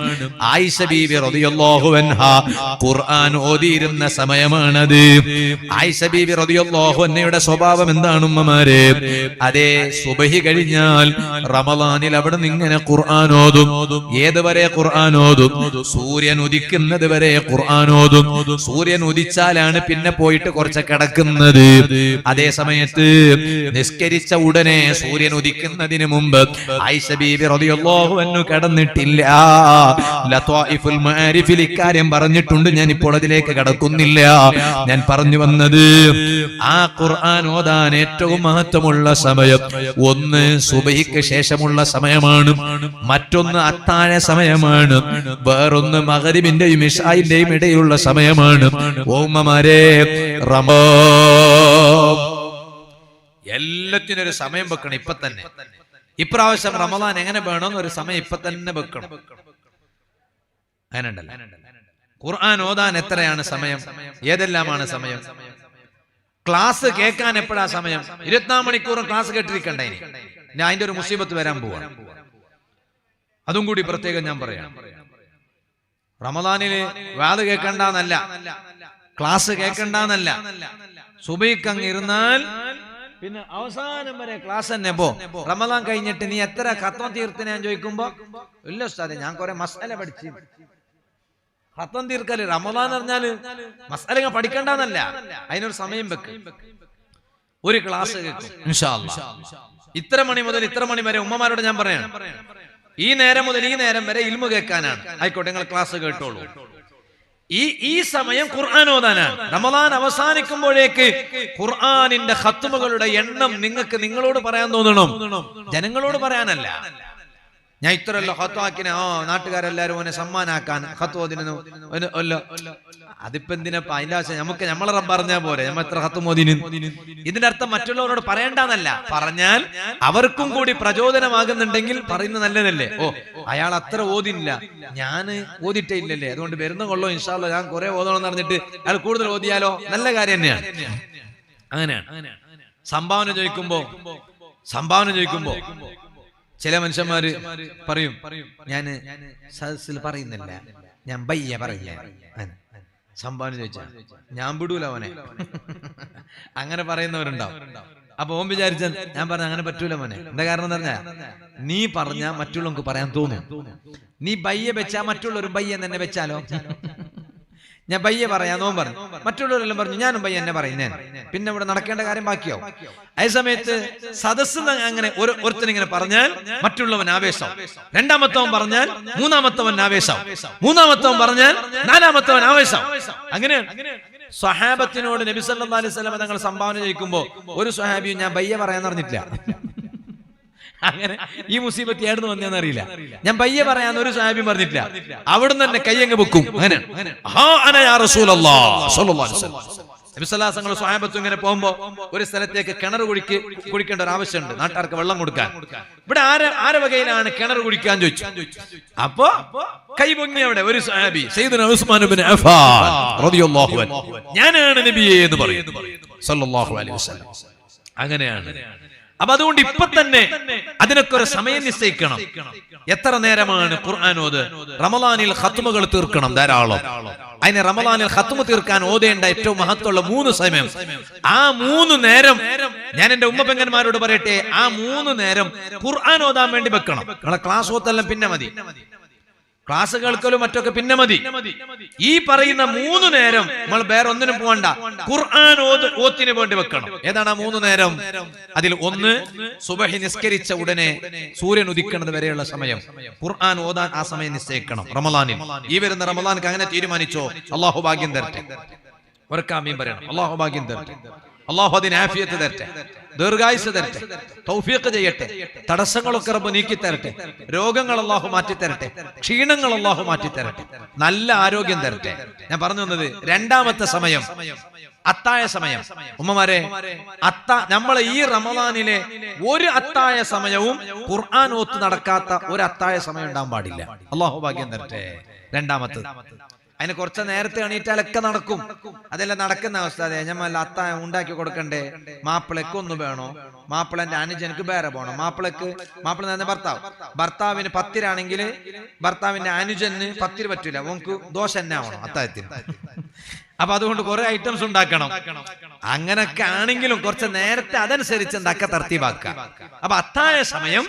ആയിഷ ബീവി റളിയല്ലാഹു അൻഹാ ഖുർആൻ ഓതിയിരുന്ന സമയമാണത്. ആയിഷ ബീവി റളിയല്ലാഹു അൻഹയുടെ സ്വഭാവം എന്താണ് ഉമ്മമാരെ? അതേ, സുബഹി കഴിഞ്ഞാൽ റമളാനിൽ അവിടെ നിന്ന് ഇങ്ങനെ ഖുർആൻ ഓതും. ഏതുവരെ ഖുർആൻ ഓതും? സൂര്യൻ ഉദിക്കുന്നത് വരെ ഖുർആൻ ഓതും. സൂര്യൻ ഉദിച്ചാലാണ് പിന്നെ പോയിട്ട് കുറച്ച് കിടക്കുന്നത്. അതേ സമയത്ത് നിസ്കരിച്ച ഉടനെ സൂര്യൻ ഉദിക്കുന്നതിന് മുമ്പ് ആയിഷ ബീബി റളിയല്ലാഹു അൻഹ കടന്നിട്ടില്ല. ലത്വായിഫുൽ മആരിഫിൽ ഇക്കാര്യം പറഞ്ഞിട്ടുണ്ട്. ഞാൻ ഇപ്പോൾ അതിലേക്ക് കടക്കുന്നില്ല. ഞാൻ പറഞ്ഞു വന്നത് ആ ഖുർആൻ ഓതാൻ ഏറ്റവും മഹത്വമുള്ള സമയം ഒന്ന് സുബഹിക്ക് ശേഷമുള്ള സമയമാണ്, മറ്റൊന്ന് അത്താഴ സമയമാണ്, വേറൊന്ന് മഗ്രിബിന്റെയും ഇശാഇന്റെയും ഇടയിലുള്ള സമയമാണ്. ഓമ്മമാരെ, എല്ലാത്തിനും ഒരു സമയം വെക്കണം. ഇപ്പൊ തന്നെ ഇപ്രാവശ്യം റമളാൻ എങ്ങനെ വേണമെന്ന് ഒരു സമയം ഇപ്പൊ തന്നെ വെക്കണം. അങ്ങനെയുണ്ടല്ലോ. ഖുർആൻ ഓതാൻ എത്രയാണ് സമയം? ഏതെല്ലാമാണ് സമയം? ക്ലാസ് കേൾക്കാൻ എപ്പോഴാ സമയം? 24 മണിക്കൂറും ക്ലാസ് കേട്ടിരിക്കണ്ടേ? ഇനി അതിന്റെ ഒരു മുസീബത്ത് വരാൻ പോവാ. അതും കൂടി പ്രത്യേകം ഞാൻ പറയാം. റമളാനില് വാദ് കേൾക്കണ്ടെന്നല്ല, ക്ലാസ് കേൾക്കണ്ടെന്നല്ല. സുബഹിക്ക് അങ്ങ് ഇരുന്നാൽ പിന്നെ അവസാനം വരെ ക്ലാസ് തന്നെ പോ. റമളാൻ കഴിഞ്ഞിട്ട് നീ എത്ര ഖത്വം തീർത്ത് ഞാൻ ചോദിക്കുമ്പോ ഇല്ല ഉസ്താദേ, ഞാൻ കുറെ മസ്അല പഠിച്ചു. ഖത്വം തീർക്കല് റമളാൻ പറഞ്ഞാല് മസ്അല പഠിക്കണ്ടെന്നല്ല, അതിനൊരു സമയം വെക്ക്. ഒരു ക്ലാസ് കേൾക്കും ഇൻഷാ അല്ലാഹ്. ഇത്ര മണി മുതൽ ഇത്ര മണി വരെ ഉമ്മമാരോട് ഞാൻ പറയാം, ഈ നേരം മുതൽ ഈ നേരം വരെ ഇൽമു കേൾക്കാനാണ്. ആയിക്കോട്ടെ, നിങ്ങൾ ക്ലാസ് കേട്ടോളൂ. ഈ സമയം ഖുർആൻ ഓതാനാണ്. റമളാൻ അവസാനിക്കുമ്പോഴേക്ക് ഖുർആനിന്റെ ഖത്മുകളുടെ എണ്ണം നിങ്ങൾക്ക് നിങ്ങളോട് പറയാൻ തോന്നണം, ജനങ്ങളോട് പറയാനല്ല. ഞാൻ ഇത്രയല്ല ഖത്വാക്കിനെ നാട്ടുകാരെല്ലാരും ഓനെ സമ്മാനാക്കാൻ ഖത്വോദിനു. അതിപ്പോ എന്തിനപ്പ അതിന്റെ ആവശ്യം? നമുക്ക് നമ്മളെ റബ്ബ് പറഞ്ഞാൽ പോരെ, നമ്മൾ എത്ര ഖത്വോദിനു. ഇതിന്റെ അർത്ഥം മറ്റുള്ളവരോട് പറയണ്ടെന്നല്ല, പറഞ്ഞാൽ അവർക്കും കൂടി പ്രചോദനമാകുന്നുണ്ടെങ്കിൽ പറയുന്നത് നല്ലതല്ലേ. അയാൾ അത്ര ഓതില്ല, ഞാൻ ഓതിട്ടേ ഇല്ലല്ലേ, അതുകൊണ്ട് വരുന്ന കൊള്ളോ ഇൻഷാ അല്ലാഹ് ഞാൻ കുറെ ഓതണം എന്ന് പറഞ്ഞിട്ട് അയാൾ കൂടുതൽ ഓതിയാലോ? നല്ല കാര്യം തന്നെയാണ്. അങ്ങനെയാണ്. സംഭാവന ചോദിക്കുമ്പോ ചില മനുഷ്യന്മാര് പറയും, ഞാന് സദസ്സിൽ പറയുന്നില്ല, ഞാൻ ബയ്യ പറയാ. സംഭാവന ചോദിച്ചാ ഞാൻ വിടൂല അവനെ. അങ്ങനെ പറയുന്നവരുണ്ടാവും. അപ്പൊ ഓൻ വിചാരിച്ച ഞാൻ പറഞ്ഞ അങ്ങനെ പറ്റൂല മോനെ. എന്താ കാരണം എന്ന് പറഞ്ഞാ, നീ പറഞ്ഞാ മറ്റുള്ളവർക്ക് പറയാൻ തോന്നും. നീ ബയ്യ വെച്ചാ മറ്റുള്ളവരും ബയ്യ തന്നെ വെച്ചാലോ. ഞാൻ ബയ്യ പറയാന്നോ പറഞ്ഞു, മറ്റുള്ളവരെല്ലാം പറഞ്ഞു ഞാനും ബയ്യ എന്നെ പറയുന്നേ. പിന്നെ ഇവിടെ നടക്കേണ്ട കാര്യം ബാക്കിയാവും. അതേ സമയത്ത് സദസ് അങ്ങനെ ഒരുത്തനിങ്ങനെ പറഞ്ഞാൽ മറ്റുള്ളവൻ ആവേശം, രണ്ടാമത്തവൻ പറഞ്ഞാൽ മൂന്നാമത്തവൻ ആവേശം, മൂന്നാമത്തവൻ പറഞ്ഞാൽ നാലാമത്തവൻ ആവേശം. അങ്ങനെയാണ്. സ്വഹാബത്തിനോട് നബി സല്ലല്ലാഹു അലൈഹി വസല്ലം തങ്ങൾ സംഭാവന ചെയ്യിക്കുമ്പോ ഒരു സ്വഹാബിയും ഞാൻ ബയ്യ പറയാന്ന് പറഞ്ഞിട്ടില്ല. അങ്ങനെ ഈ മുസീബത്ത് ഏടുന്ന് വന്നേന്ന് അറിയില്ല. ഞാൻ ബയ്യ പറയാന്ന് ഒരു സ്വഹാബിയും പറഞ്ഞിട്ടില്ല. അവിടുന്ന് തന്നെ കയ്യങ്ങ് വെക്കും. അങ്ങനെ സ്വഹാബത്തും ഇങ്ങനെ പോകുമ്പോ ഒരു സ്ഥലത്തേക്ക് കിണർ കുടിക്കേണ്ട ഒരു ആവശ്യമുണ്ട്, നാട്ടുകാർക്ക് വെള്ളം കൊടുക്കാൻ. ഇവിടെ ആരെ വകയിലാണ് കിണർ കുടിക്കാൻ ചോദിച്ചു. അപ്പൊ കൈ പൊങ്ങി അവിടെ ഒരു സ്വഹാബി, സയ്യിദുനാ ഉസ്മാൻ ഇബ്നു അഫ്ഫാൻ റളിയല്ലാഹു അൻഹു, ഞാനാണ് നബിയേ എന്ന് പറയും സല്ലല്ലാഹു അലൈഹി വസല്ലം. അങ്ങനെയാണ്. അപ്പൊ അതുകൊണ്ട് ഇപ്പൊ തന്നെ അതിനൊക്കെ ഒരു സമയം നിശ്ചയിക്കണം. എത്ര നേരമാണ് ഖുർആൻ ഓത്? റമളാനിൽ ഖത്മുകൾ തീർക്കണം ധാരാളം. അതിന് റമളാനിൽ ഖത്മു തീർക്കാൻ ഓതേണ്ട ഏറ്റവും മഹത്വമുള്ള 3 സമയം, ആ 3 നേരം ഞാൻ എന്റെ ഉമ്മ പെങ്ങന്മാരോട് പറയട്ടെ, ആ 3 നേരം ഖുർആൻ ഓതാൻ വേണ്ടി വെക്കണം. നമ്മളെ ക്ലാസ് ഓത്തെല്ലാം പിന്നെ മതി. ക്ലാസ് കേൾക്കലും മറ്റൊക്കെ പിന്നെ മതി. ഈ പറയുന്ന 3 നേരം നമ്മൾ വേറെ ഒന്നിനും പോകണ്ട, ഖുർആൻ ഓത്തിന് വേണ്ടി വെക്കണം. ഏതാണ് ആ 3 നേരം? അതിൽ ഒന്ന്, സുബഹി നിസ്കരിച്ച ഉടനെ സൂര്യൻ ഉദിക്കുന്നത് വരെയുള്ള സമയം ഖുർആൻ ഓതാൻ ആ സമയം നിശ്ചയിക്കണം റമളാനിൽ. ഈ വരുന്ന റമളാനിക്ക് അങ്ങനെ തീരുമാനിച്ചോ, അള്ളാഹു ഭാഗ്യം തരട്ടെ. ഒരക്കാമീൻ പറയണം, അള്ളാഹു ഭാഗ്യം തരട്ടെ, അള്ളാഹു അതിന് ആഫിയത്ത് തരട്ടെ, ദീർഘായുസ് തരട്ടെ, തൗഫീഖ് ചെയ്യട്ടെ, തടസ്സങ്ങളൊക്കെ റബ്ബ് നീക്കി തരട്ടെ, രോഗങ്ങൾ അള്ളാഹു മാറ്റി തരട്ടെ, ക്ഷീണങ്ങൾ അള്ളാഹു മാറ്റി തരട്ടെ, നല്ല ആരോഗ്യം തരട്ടെ. ഞാൻ പറഞ്ഞു വന്നത് രണ്ടാമത്തെ സമയം അത്തായ സമയം. ഉമ്മമാരെ, നമ്മളെ ഈ റമളാനിലെ ഒരു അത്തായ സമയവും ഖുർആൻ ഓത്ത് നടക്കാത്ത ഒരു അത്തായ സമയം ഉണ്ടാകാൻ പാടില്ല. അള്ളാഹു ഭാഗ്യം തരട്ടെ. രണ്ടാമത്തത്, അതിന് കുറച്ച് നേരത്തെ എണീറ്റാലൊക്കെ നടക്കും. അതെല്ലാം നടക്കുന്ന അവസ്ഥ. അതെ, ഞമ്മ അത്തായ ഉണ്ടാക്കി കൊടുക്കണ്ടേ, മാപ്പിളക്ക് ഒന്ന് വേണോ, മാപ്പിളന്റെ അനുജനക്ക് വേറെ പോണോ, മാപ്പിള തന്നെ ഭർത്താവിന് 10 ഭർത്താവിന്റെ അനുജന് 10 പറ്റൂല, ഓർക്ക് ദോശ തന്നെ ആവണം അത്തായത്തിന്. അപ്പൊ അതുകൊണ്ട് കുറെ ഐറ്റംസ് ഉണ്ടാക്കണം. അങ്ങനൊക്കെ ആണെങ്കിലും കുറച്ച് നേരത്തെ അതനുസരിച്ച് എന്താക്കുക, തർത്തീബാക്കുക. അപ്പൊ അത്തായ സമയം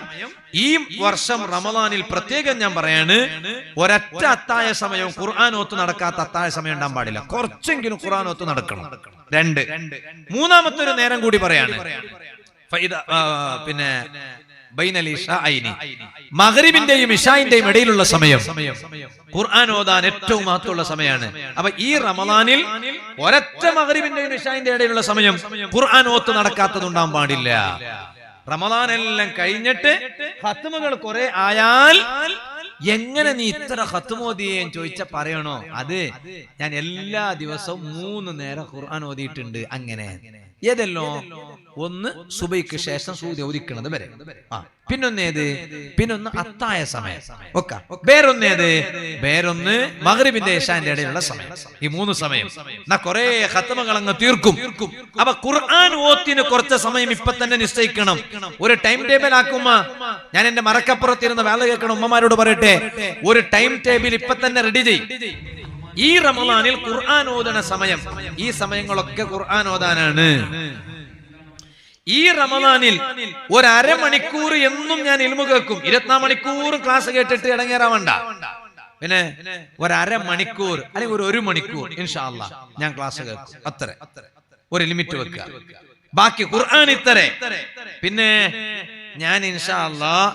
ഈ വർഷം റമളാനിൽ പ്രത്യേകം ഞാൻ പറയാണ്, ഒരൊറ്റ അത്തായ സമയം ഖുർആൻ ഓത്ത് നടക്കാത്ത അത്തായ സമയം ഉണ്ടാകാൻ പാടില്ല. കുറച്ചെങ്കിലും ഖുർആൻ ഓത്ത് നടക്കണം. 2, മൂന്നാമത്തെ ഒരു നേരം കൂടി പറയാണ്, പിന്നെ മഗ്രിബിന്റെയും ഇശാഇന്റെയും ഇടയിലുള്ള സമയം ഖുർആൻ ഓതാൻ ഏറ്റവും മഹത്വമുള്ള സമയമാണ്. അപ്പൊ ഈ റമളാനിൽ ഒരൊറ്റ മഗ്രിബിന്റെയും ഇശാഇന്റെ ഇടയിലുള്ള സമയം ഖുർആൻ ഓത്ത് നടക്കാത്തതുണ്ടാകാൻ പാടില്ല. റമളാൻ എല്ലാം കഴിഞ്ഞിട്ട് ഖത്മുകൾ കുറെ ആയാൽ എങ്ങനെ നീ ഇത്ര ഖത്മ് ഓതിയെ ചോദിച്ച പറയണോ, അത് ഞാൻ എല്ലാ ദിവസവും 3 നേരം ഖുർആൻ ഓതിയിട്ടുണ്ട്. അങ്ങനെ ഏതല്ലോ, ഒന്ന് സുബൈക്ക് ശേഷം സൂര്യ ഉദിക്കുന്നത് വരെ, പിന്നൊന്ന് അത്തായ സമയം, വേറൊന്ന് മഗ്രിബിന്റെ ഇശാന്റെ ഇടയിലുള്ള സമയം. ഈ 3 സമയം കുറെ ഖത്മകൾ അങ്ങ് തീർക്കും. അപ്പൊ ഖുർആൻ ഓത്തിന് കുറച്ച് സമയം ഇപ്പൊ തന്നെ നിശ്ചയിക്കണം. ഒരു ടൈം ടേബിൾ ആക്കുമ്പോ, ഞാൻ എന്റെ മറക്കപ്പുറത്തിരുന്ന് വേല കേൾക്കണം, ഉമ്മമാരോട് പറയട്ടെ, ഒരു ടൈം ടേബിൾ ഇപ്പൊ തന്നെ റെഡി ചെയ്യും. ഈ റമളാനിൽ ഖുർആൻ ഓതണ സമയം, ഈ സമയങ്ങളൊക്കെ ഖുർആൻ ഓതാനാണ്. ഈ റമളാനിൽ 1/2 മണിക്കൂർ എന്നും ഞാൻ ഇൽമു കേൾക്കും. 24 മണിക്കൂർ ക്ലാസ് കേട്ടിട്ട് ഇടങ്ങേറാവണ്ട. പിന്നെ 1/2 മണിക്കൂർ അല്ലെങ്കിൽ 1 മണിക്കൂർ ഇൻഷാ അല്ലാഹ് ഞാൻ ക്ലാസ് കേൾക്കും. അത്ര ഒരു ലിമിറ്റ് വെക്കുക. ബാക്കി ഖുർആൻ ഇത്ര. പിന്നെ ഞാൻ ഇൻഷാ അല്ലാഹ്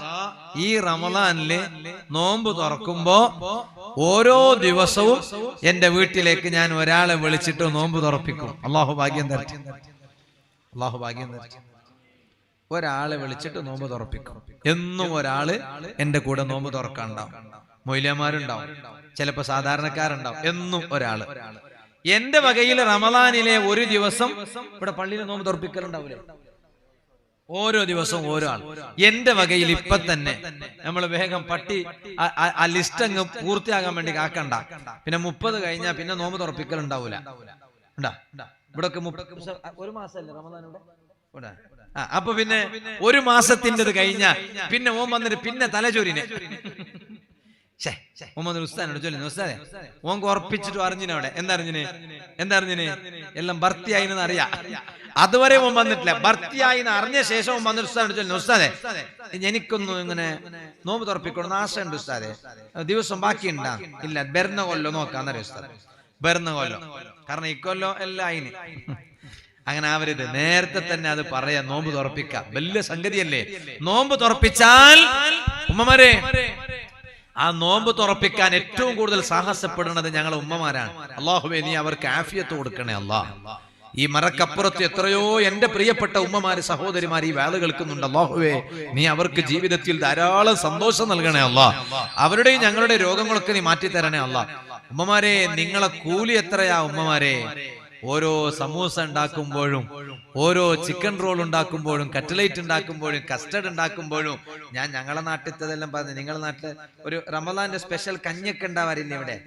ഈ റമളാനില് നോമ്പ് തുറക്കുമ്പോ ഓരോ ദിവസവും എന്റെ വീട്ടിലേക്ക് ഞാൻ ഒരാളെ വിളിച്ചിട്ട് നോമ്പ് തുറപ്പിക്കും. അള്ളാഹു ഭാഗ്യം തരട്ടെ, അള്ളാഹു ഭാഗ്യം തരട്ടെ. ഒരാളെ വിളിച്ചിട്ട് നോമ്പ് തുറപ്പിക്കും. എന്നും ഒരാള് എന്റെ കൂടെ നോമ്പ് തുറക്കാനുണ്ടാവും. മൊയ്ലിയന്മാരുണ്ടാവും, ചിലപ്പോ സാധാരണക്കാരുണ്ടാവും. എന്നും ഒരാള് എന്റെ വകയിൽ റമളാനിലെ ഒരു ദിവസം ഇവിടെ പള്ളിയിൽ നോമ്പ് തുറപ്പിക്കലുണ്ടാവില്ലേ? ഓരോ ദിവസവും ഓരോ ആൾ. എന്റെ വകയിൽ ഇപ്പൊ തന്നെ നമ്മൾ വേഗം പട്ടി ആ ലിസ്റ്റ് അങ്ങ് പൂർത്തിയാകാൻ വേണ്ടി കാക്കണ്ട. പിന്നെ 30 കഴിഞ്ഞാൽ പിന്നെ നോമ്പ് തുറപ്പിക്കലുണ്ടാവൂല. ഇവിടെ 1 മാസമല്ലേ റമളാൻ ഇവിടെ. അപ്പൊ പിന്നെ 1 മാസത്തിൻ്റെത് കഴിഞ്ഞ പിന്നെ ഓൻ വന്നിട്ട് പിന്നെ തലചോരിനെ മുഹമ്മദ് ഉസ്താനോട് ചൊല്ലുന്നു, ഉസ്താദെ ഓൻ ഉറപ്പിച്ചിട്ട് അറിഞ്ഞിനെ. അവിടെ എന്തറിഞ്ഞിന് എല്ലാം ഭർത്തിയായിന്ന് അറിയാം. അതുവരെ ഓൻ വന്നിട്ടില്ല. ഭർത്തിയായി അറിഞ്ഞ ശേഷം ഓൻ വന്നിട്ട് ഉസ്താനോട് ചൊല്ലുന്നു, ഉസ്താദെ എനിക്കൊന്നും ഇങ്ങനെ നോമ്പ് തുറപ്പിക്കണം ആശയുണ്ട് ഉസ്താദെ, ദിവസം ബാക്കിയുണ്ടാ? ഇല്ല, ബെർന്ന കൊല്ലോ നോക്കാന്നറിയ ഉസ്താദ്. ബെർന്ന കൊല്ലോ, കാരണം ഇക്കൊല്ലോ എല്ലാം ആയിന്. അങ്ങനെ ആവരുത്, നേരത്തെ തന്നെ അത് പറയാം. നോമ്പ് തുറപ്പിക്കാം, വലിയ സംഗതിയല്ലേ. നോമ്പ് തുറപ്പിച്ചാൽ ഉമ്മമാരെ, ആ നോമ്പ് തുറപ്പിക്കാൻ ഏറ്റവും കൂടുതൽ സാഹസപ്പെടുന്നത് ഞങ്ങളെ ഉമ്മമാരാണ്. അല്ലാഹുവേ നീ അവർക്ക് ആഫിയത്ത് കൊടുക്കണേ അല്ലാഹ്. ഈ മറക്കപ്പുറത്ത് എത്രയോ എന്റെ പ്രിയപ്പെട്ട ഉമ്മമാര് സഹോദരിമാർ ഈ വേല കേൾക്കുന്നുണ്ട്. അല്ലാഹുവേ നീ അവർക്ക് ജീവിതത്തിൽ ധാരാളം സന്തോഷം നൽകണേ അല്ലാഹ്. അവരുടെയും ഞങ്ങളുടെ രോഗങ്ങളൊക്കെ നീ മാറ്റി തരണേ അല്ലാഹ്. ഉമ്മമാരെ, നിങ്ങളെ കൂലി എത്രയാ ഉമ്മമാരെ? ഓരോ സമൂസ ഉണ്ടാക്കുമ്പോഴും, ഓരോ ചിക്കൻ റോൾ ഉണ്ടാക്കുമ്പോഴും, കട്ട്ലേറ്റ് ഉണ്ടാക്കുമ്പോഴും, കസ്റ്റർഡ് ഉണ്ടാക്കുമ്പോഴും, ഞാൻ ഞങ്ങളെ നാട്ടിലതെല്ലാം പറഞ്ഞു. നിങ്ങളുടെ നാട്ടില് ഒരു റമളാന്റെ സ്പെഷ്യൽ കഞ്ഞൊക്കെ ഉണ്ടാവാറില്ലേ ഇവിടെ?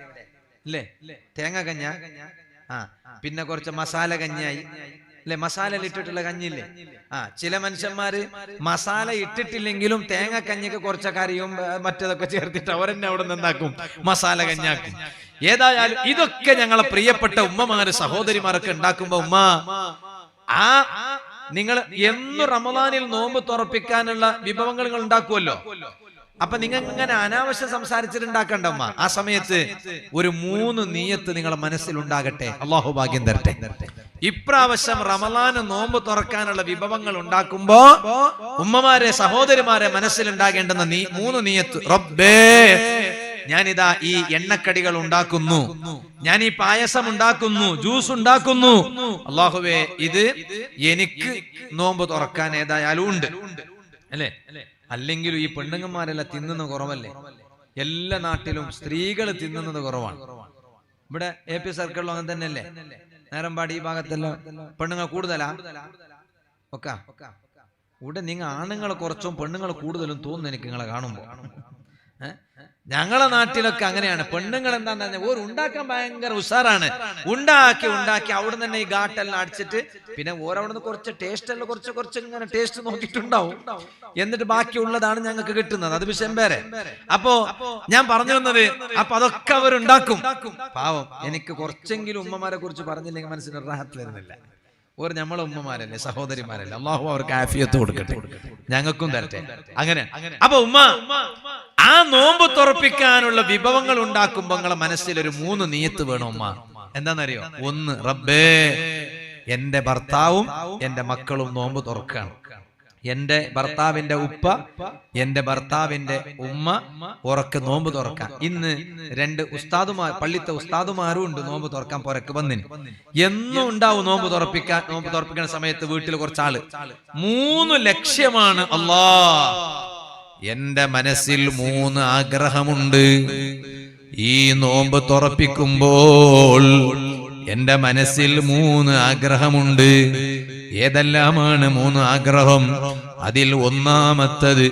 ഇല്ലേ? തേങ്ങ കഞ്ഞ, പിന്നെ കുറച്ച് മസാല കഞ്ഞായി അല്ലെ, മസാല ഇട്ടിട്ടുള്ള കഞ്ഞില്ലേ? ചില മനുഷ്യന്മാര് മസാല ഇട്ടിട്ടില്ലെങ്കിലും തേങ്ങ കഞ്ഞിക്ക് കുറച്ച കറിയും മറ്റതൊക്കെ ചേർത്തിട്ട് അവരെന്നെ അവിടെ നിന്നാക്കും, മസാല കഞ്ഞാക്കും. ഏതായാലും ഇതൊക്കെ ഞങ്ങളെ പ്രിയപ്പെട്ട ഉമ്മമാര് സഹോദരിമാരൊക്കെ ഉണ്ടാക്കുമ്പോ ഉമ്മ, നിങ്ങൾ എന്ന് റമളാനിൽ നോമ്പ് തുറപ്പിക്കാനുള്ള വിഭവങ്ങൾ ഉണ്ടാക്കുമല്ലോ. അപ്പൊ നിങ്ങൾ ഇങ്ങനെ അനാവശ്യം സംസാരിച്ചിട്ടുണ്ടാക്കണ്ട ഉമ്മ. ആ സമയത്ത് ഒരു 3 നിയ്യത്ത് നിങ്ങളെ മനസ്സിൽ ഉണ്ടാകട്ടെ. അള്ളാഹു ഭാഗ്യം തരട്ടെ. ഇപ്രാവശ്യം റമളാന് നോമ്പ് തുറക്കാനുള്ള വിഭവങ്ങൾ ഉണ്ടാക്കുമ്പോ ഉമ്മമാരെ സഹോദരിമാരെ മനസ്സിലുണ്ടാകേണ്ടുന്ന 3 നിയ്യത്ത്. റബ്ബേ, ഞാനിതാ ഈ എണ്ണക്കടികൾ ഉണ്ടാക്കുന്നു, ഞാൻ ഈ പായസം ഉണ്ടാക്കുന്നു, ജ്യൂസ് ഉണ്ടാക്കുന്നു. അള്ളാഹുവേ, ഇത് എനിക്ക് നോമ്പ് തുറക്കാൻ ഏതായാലും ഉണ്ട് അല്ലേ? അല്ലെങ്കിലും ഈ പെണ്ണുങ്ങന്മാരെല്ലാം തിന്നുന്നത് കുറവല്ലേ? എല്ലാ നാട്ടിലും സ്ത്രീകൾ തിന്നുന്നത് കുറവാണ്. ഇവിടെ AP സർക്കിളിലും അങ്ങനെ തന്നെയല്ലേ? നേരമ്പാടി ഈ ഭാഗത്തെല്ലാം പെണ്ണുങ്ങൾ കൂടുതലാ ഒക്കെ. ഇവിടെ നിങ്ങൾ ആണുങ്ങൾ കുറച്ചും പെണ്ണുങ്ങൾ കൂടുതലും തോന്നുന്നു എനിക്ക് നിങ്ങളെ കാണുമ്പോ. ഞങ്ങളെ നാട്ടിലൊക്കെ അങ്ങനെയാണ്. പെണ്ണുങ്ങൾ എന്താന്ന് പറഞ്ഞാൽ ഓർ ഉണ്ടാക്കാൻ ഭയങ്കര ഉഷാറാണ്. ഉണ്ടാക്കി അവിടെ തന്നെ ഈ ഘാട്ടെല്ലാം അടിച്ചിട്ട് പിന്നെ ഓരവിടുന്ന് കുറച്ച് ടേസ്റ്റ് എല്ലാം കുറച്ച് ഇങ്ങനെ ടേസ്റ്റ് നോക്കിയിട്ടുണ്ടാവും. എന്നിട്ട് ബാക്കിയുള്ളതാണ് ഞങ്ങൾക്ക് കിട്ടുന്നത്. അത് വിഷയം വേറെ. അപ്പോ ഞാൻ പറഞ്ഞു വന്നത്, അപ്പൊ അതൊക്കെ അവരുണ്ടാക്കും. പാവം, എനിക്ക് കുറച്ചെങ്കിലും ഉമ്മമാരെ കുറിച്ച് പറഞ്ഞില്ലെങ്കിൽ മനസ്സിന് റാഹത്ത് വരുന്നില്ല. ഒരു നമ്മളെ ഉമ്മമാരല്ലേ, സഹോദരിമാരല്ലേ, അള്ളാഹു അവർക്ക് ആഫിയത്ത് കൊടുക്കട്ടെ, ഞങ്ങൾക്കും തരട്ടെ. അങ്ങനെ അപ്പൊ ഉമ്മ ആ നോമ്പ് തുറപ്പിക്കാനുള്ള വിഭവങ്ങൾ ഉണ്ടാക്കുമ്പോ നിങ്ങളെ മനസ്സിൽ ഒരു 3 നിയ്യത്ത് വേണം ഉമ്മ. എന്താണെന്നറിയോ? 1, റബ്ബേ, എന്റെ ഭർത്താവും എന്റെ മക്കളും നോമ്പ് തുറക്കാണ്. എന്റെ ഭർത്താവിന്റെ ഉപ്പ, എന്റെ ഭർത്താവിന്റെ ഉമ്മ ഉറക്കെ നോമ്പ് തുറക്കാൻ. ഇന്ന് 2 ഉസ്താദുമാർ, പള്ളിത്തെ ഉസ്താദുമാരും ഉണ്ട് നോമ്പ് തുറക്കാൻ പുറക്ക് വന്നിന്. എന്നും ഉണ്ടാവും നോമ്പ് തുറപ്പിക്കുന്ന സമയത്ത് വീട്ടിൽ കുറച്ചാള്. 3 ലക്ഷ്യമാണ്. അല്ലാ, എന്റെ മനസ്സിൽ 3 ആഗ്രഹമുണ്ട്. ഈ നോമ്പ് തുറപ്പിക്കുമ്പോൾ എന്റെ മനസ്സിൽ 3 ആഗ്രഹമുണ്ട്. ഏതെല്ലാമാണ് 3 ആഗ്രഹം? അതിൽ ഒന്നാമത്തത്,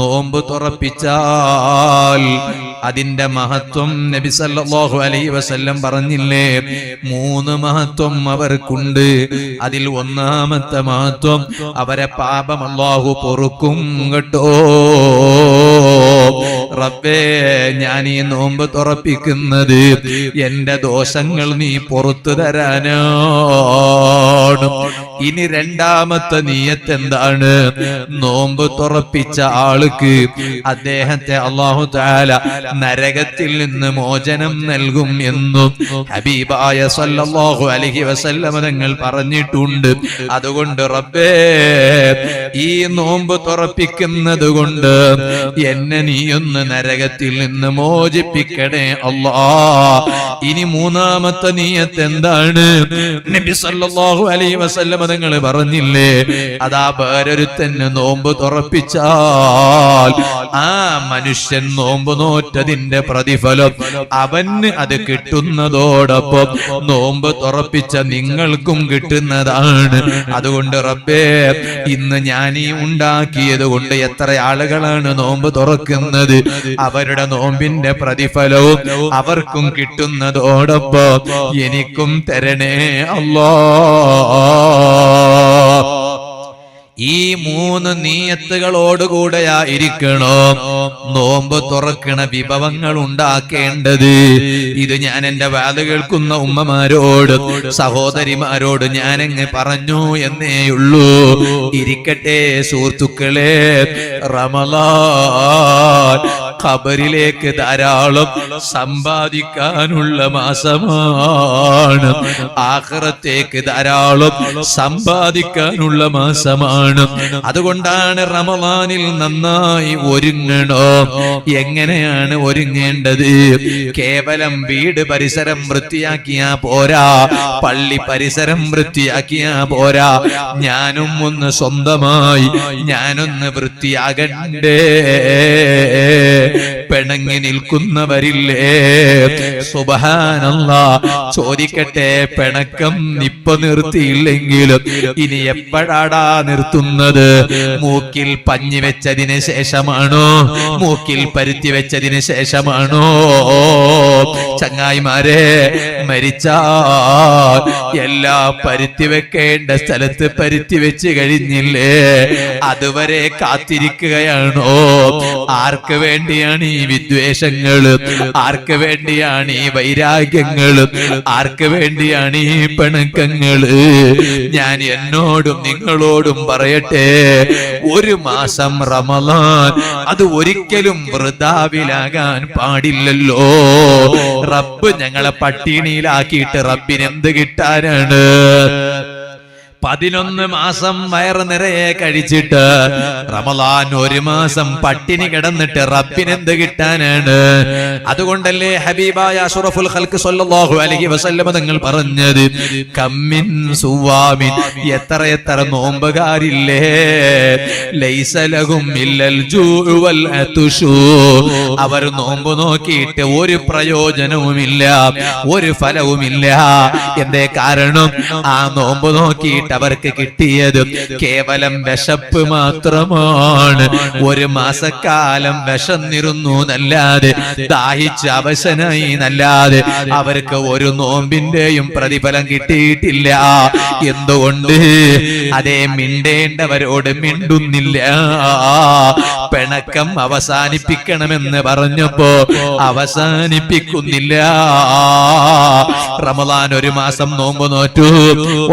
നോമ്പ് തുറപ്പിച്ചാൽ അതിന്റെ മഹത്വം നബി സല്ലല്ലാഹു അലൈഹി വസല്ലം പറഞ്ഞില്ലേ? 3 മഹത്വം അവർക്കുണ്ട്. അതിൽ ഒന്നാമത്തെ മഹത്വം, അവരെ പാപം അല്ലാഹു പൊറുക്കും കേട്ടോ. റബ്ബേ, ഞാൻ ഈ നോമ്പ് തുറപ്പിക്കുന്നത് എന്റെ ദോഷങ്ങൾ നീ പുറത്തു തരാനാണ്. ഇനി രണ്ടാമത്തെ നിയ്യത്ത് എന്താണ്? നോമ്പ് തുറപ്പിച്ച ആൾക്ക് അദ്ദേഹത്തെ അല്ലാഹു തആല നരകത്തിൽ നിന്ന് മോചനം നൽകും എന്നും ഹബീബായ സല്ലല്ലാഹു അലൈഹി വസല്ലം തങ്ങൾ പറഞ്ഞിട്ടുണ്ട്. അതുകൊണ്ട് റബ്ബേ, ഈ നോമ്പ് തുറപ്പിക്കുന്നത് കൊണ്ട് എന്നെ നീയൊന്ന് നരകത്തിൽ നിന്ന് മോചിപ്പിക്കണേ അല്ലാ. ഇനി 3ാമത്തെ നിയ്യത്ത് എന്താണ്? നബി സല്ലല്ലാഹു അലൈഹി വസല്ലം തങ്ങൾ പറഞ്ഞില്ലേ, അതാ വേറൊരുത്തന് നോമ്പ് തുറപ്പിച്ചാൽ ആ മനുഷ്യൻ നോമ്പ് നോറ്റതിന്റെ പ്രതിഫലം അവന് അത് കിട്ടുന്നതോടൊപ്പം നോമ്പ് തുറപ്പിച്ച നിങ്ങൾക്കും കിട്ടുന്നതാണ്. അതുകൊണ്ട് റബ്ബേ, ഇന്ന് ഞാൻ ഈ ഉണ്ടാക്കിയത് കൊണ്ട് എത്ര ആളുകളാണ് നോമ്പ് തുറക്കുന്നത്, അവരുടെ നോമ്പിന്റെ പ്രതിഫലവും അവർക്കും കിട്ടുന്നതോടൊപ്പം എനിക്കും തരണേ അല്ലാ. ഈ 3 നിയ്യത്തുകളോടുകൂടെയായിരിക്കണോ നോമ്പ് തുറക്കണ വിഭവങ്ങൾ ഉണ്ടാക്കേണ്ടത്. ഇത് ഞാൻ എന്റെ വാദ കേൾക്കുന്ന ഉമ്മമാരോട്, സഹോദരിമാരോട് ഞാനങ്ങ് പറഞ്ഞു എന്നേയുള്ളൂ. ഇരിക്കട്ടെ സുഹൃത്തുക്കളെ, റമളാൻ ഖബറിലേക്ക് ധാരാളം സമ്പാദിക്കാനുള്ള മാസമാണ്. ആഖിറത്തേക്ക് ധാരാളം സമ്പാദിക്കാനുള്ള മാസമാണ്. അതുകൊണ്ടാണ് റമളാനിൽ നന്നായി ഒരുങ്ങണോ. എങ്ങനെയാണ് ഒരുങ്ങേണ്ടത്? കേവലം വീട് പരിസരം വൃത്തിയാക്കിയാ പോരാ, പള്ളി പരിസരം വൃത്തിയാക്കിയാ പോരാ, ഞാനും ഒന്ന് സ്വന്തമായി ഞാനൊന്ന് വൃത്തിയാകണ്ടേ. പിണങ്ങി നിൽക്കുന്നവരില്ലേ? സുബ്ഹാനല്ലാഹ്, ചോദിക്കട്ടെ, പിണക്കം ഇപ്പൊ നിർത്തിയില്ലെങ്കിലും ഇനി എപ്പോഴാടാ നിർത്തുന്നത്? മൂക്കിൽ പഞ്ഞി വെച്ചതിന് ശേഷമാണോ? മൂക്കിൽ പരുത്തി വെച്ചതിന് ശേഷമാണോ? ചങ്ങായിമാരെ, മരിച്ചാൽ എല്ലാ പരുത്തി വെക്കേണ്ട സ്ഥലത്ത് പരുത്തി വെച്ച് കഴിഞ്ഞില്ലേ? അതുവരെ കാത്തിരിക്കുകയാണോ? ആർക്ക് വേണ്ടിയാണ് ഈ ഈ വിദ്വേഷങ്ങള്? ആർക്ക് വേണ്ടിയാണ് ഈ വൈരാഗ്യങ്ങള്? ആർക്ക് വേണ്ടിയാണ് ഈ പിണക്കങ്ങള്? ഞാൻ എന്നോടും നിങ്ങളോടും പറയട്ടെ, ഒരു മാസം റമളാൻ അത് ഒരിക്കലും വൃഥാവിലാകാൻ പാടില്ലല്ലോ. റബ്ബ് ഞങ്ങളെ പട്ടിണിയിലാക്കിയിട്ട് റബ്ബിന് എന്ത് കിട്ടാനാണ്? 11 മാസം വയറ് നിറയെ കഴിച്ചിട്ട് റമളാൻ ഒരു മാസം പട്ടിണി കിടന്നിട്ട് റബ്ബിനെന്ത് കിട്ടാനാണ്? അതുകൊണ്ടല്ലേ ഹബീബായ അഷ്റഫുൽ ഖൽഖ് സ്വല്ലല്ലാഹു അലൈഹി വസല്ലം തങ്ങൾ പറഞ്ഞത്, കമ്മിൻ സുവാമിൻ, എത്ര നോമ്പുകാരില്ലേ, ലൈസ ലഹും ഇല്ലൽ ജൂഉ വൽ അതുശു, അവർ നോമ്പ് നോക്കിയിട്ട് ഒരു പ്രയോജനവുമില്ല, ഒരു ഫലവുമില്ല. എന്തേ കാരണം? ആ നോമ്പ് നോക്കിയിട്ട് അവർക്ക് കിട്ടിയത് കേവലം വിശപ്പ് മാത്രമാണ്. ഒരു മാസക്കാലം വിശന്നിരുന്നു എന്നല്ലാതെ, ദാഹിച്ച് അവശനായി എന്നല്ലാതെ അവർക്ക് ഒരു നോമ്പിന്റെയും പ്രതിഫലം കിട്ടിയിട്ടില്ല. എന്തുകൊണ്ട്? അതേ, മിണ്ടേണ്ടവരോട് മിണ്ടുന്നില്ല. പിണക്കം അവസാനിപ്പിക്കണമെന്ന് പറഞ്ഞപ്പോ അവസാനിപ്പിക്കുന്നില്ല. റമളാൻ ഒരു മാസം നോമ്പ് നോറ്റു,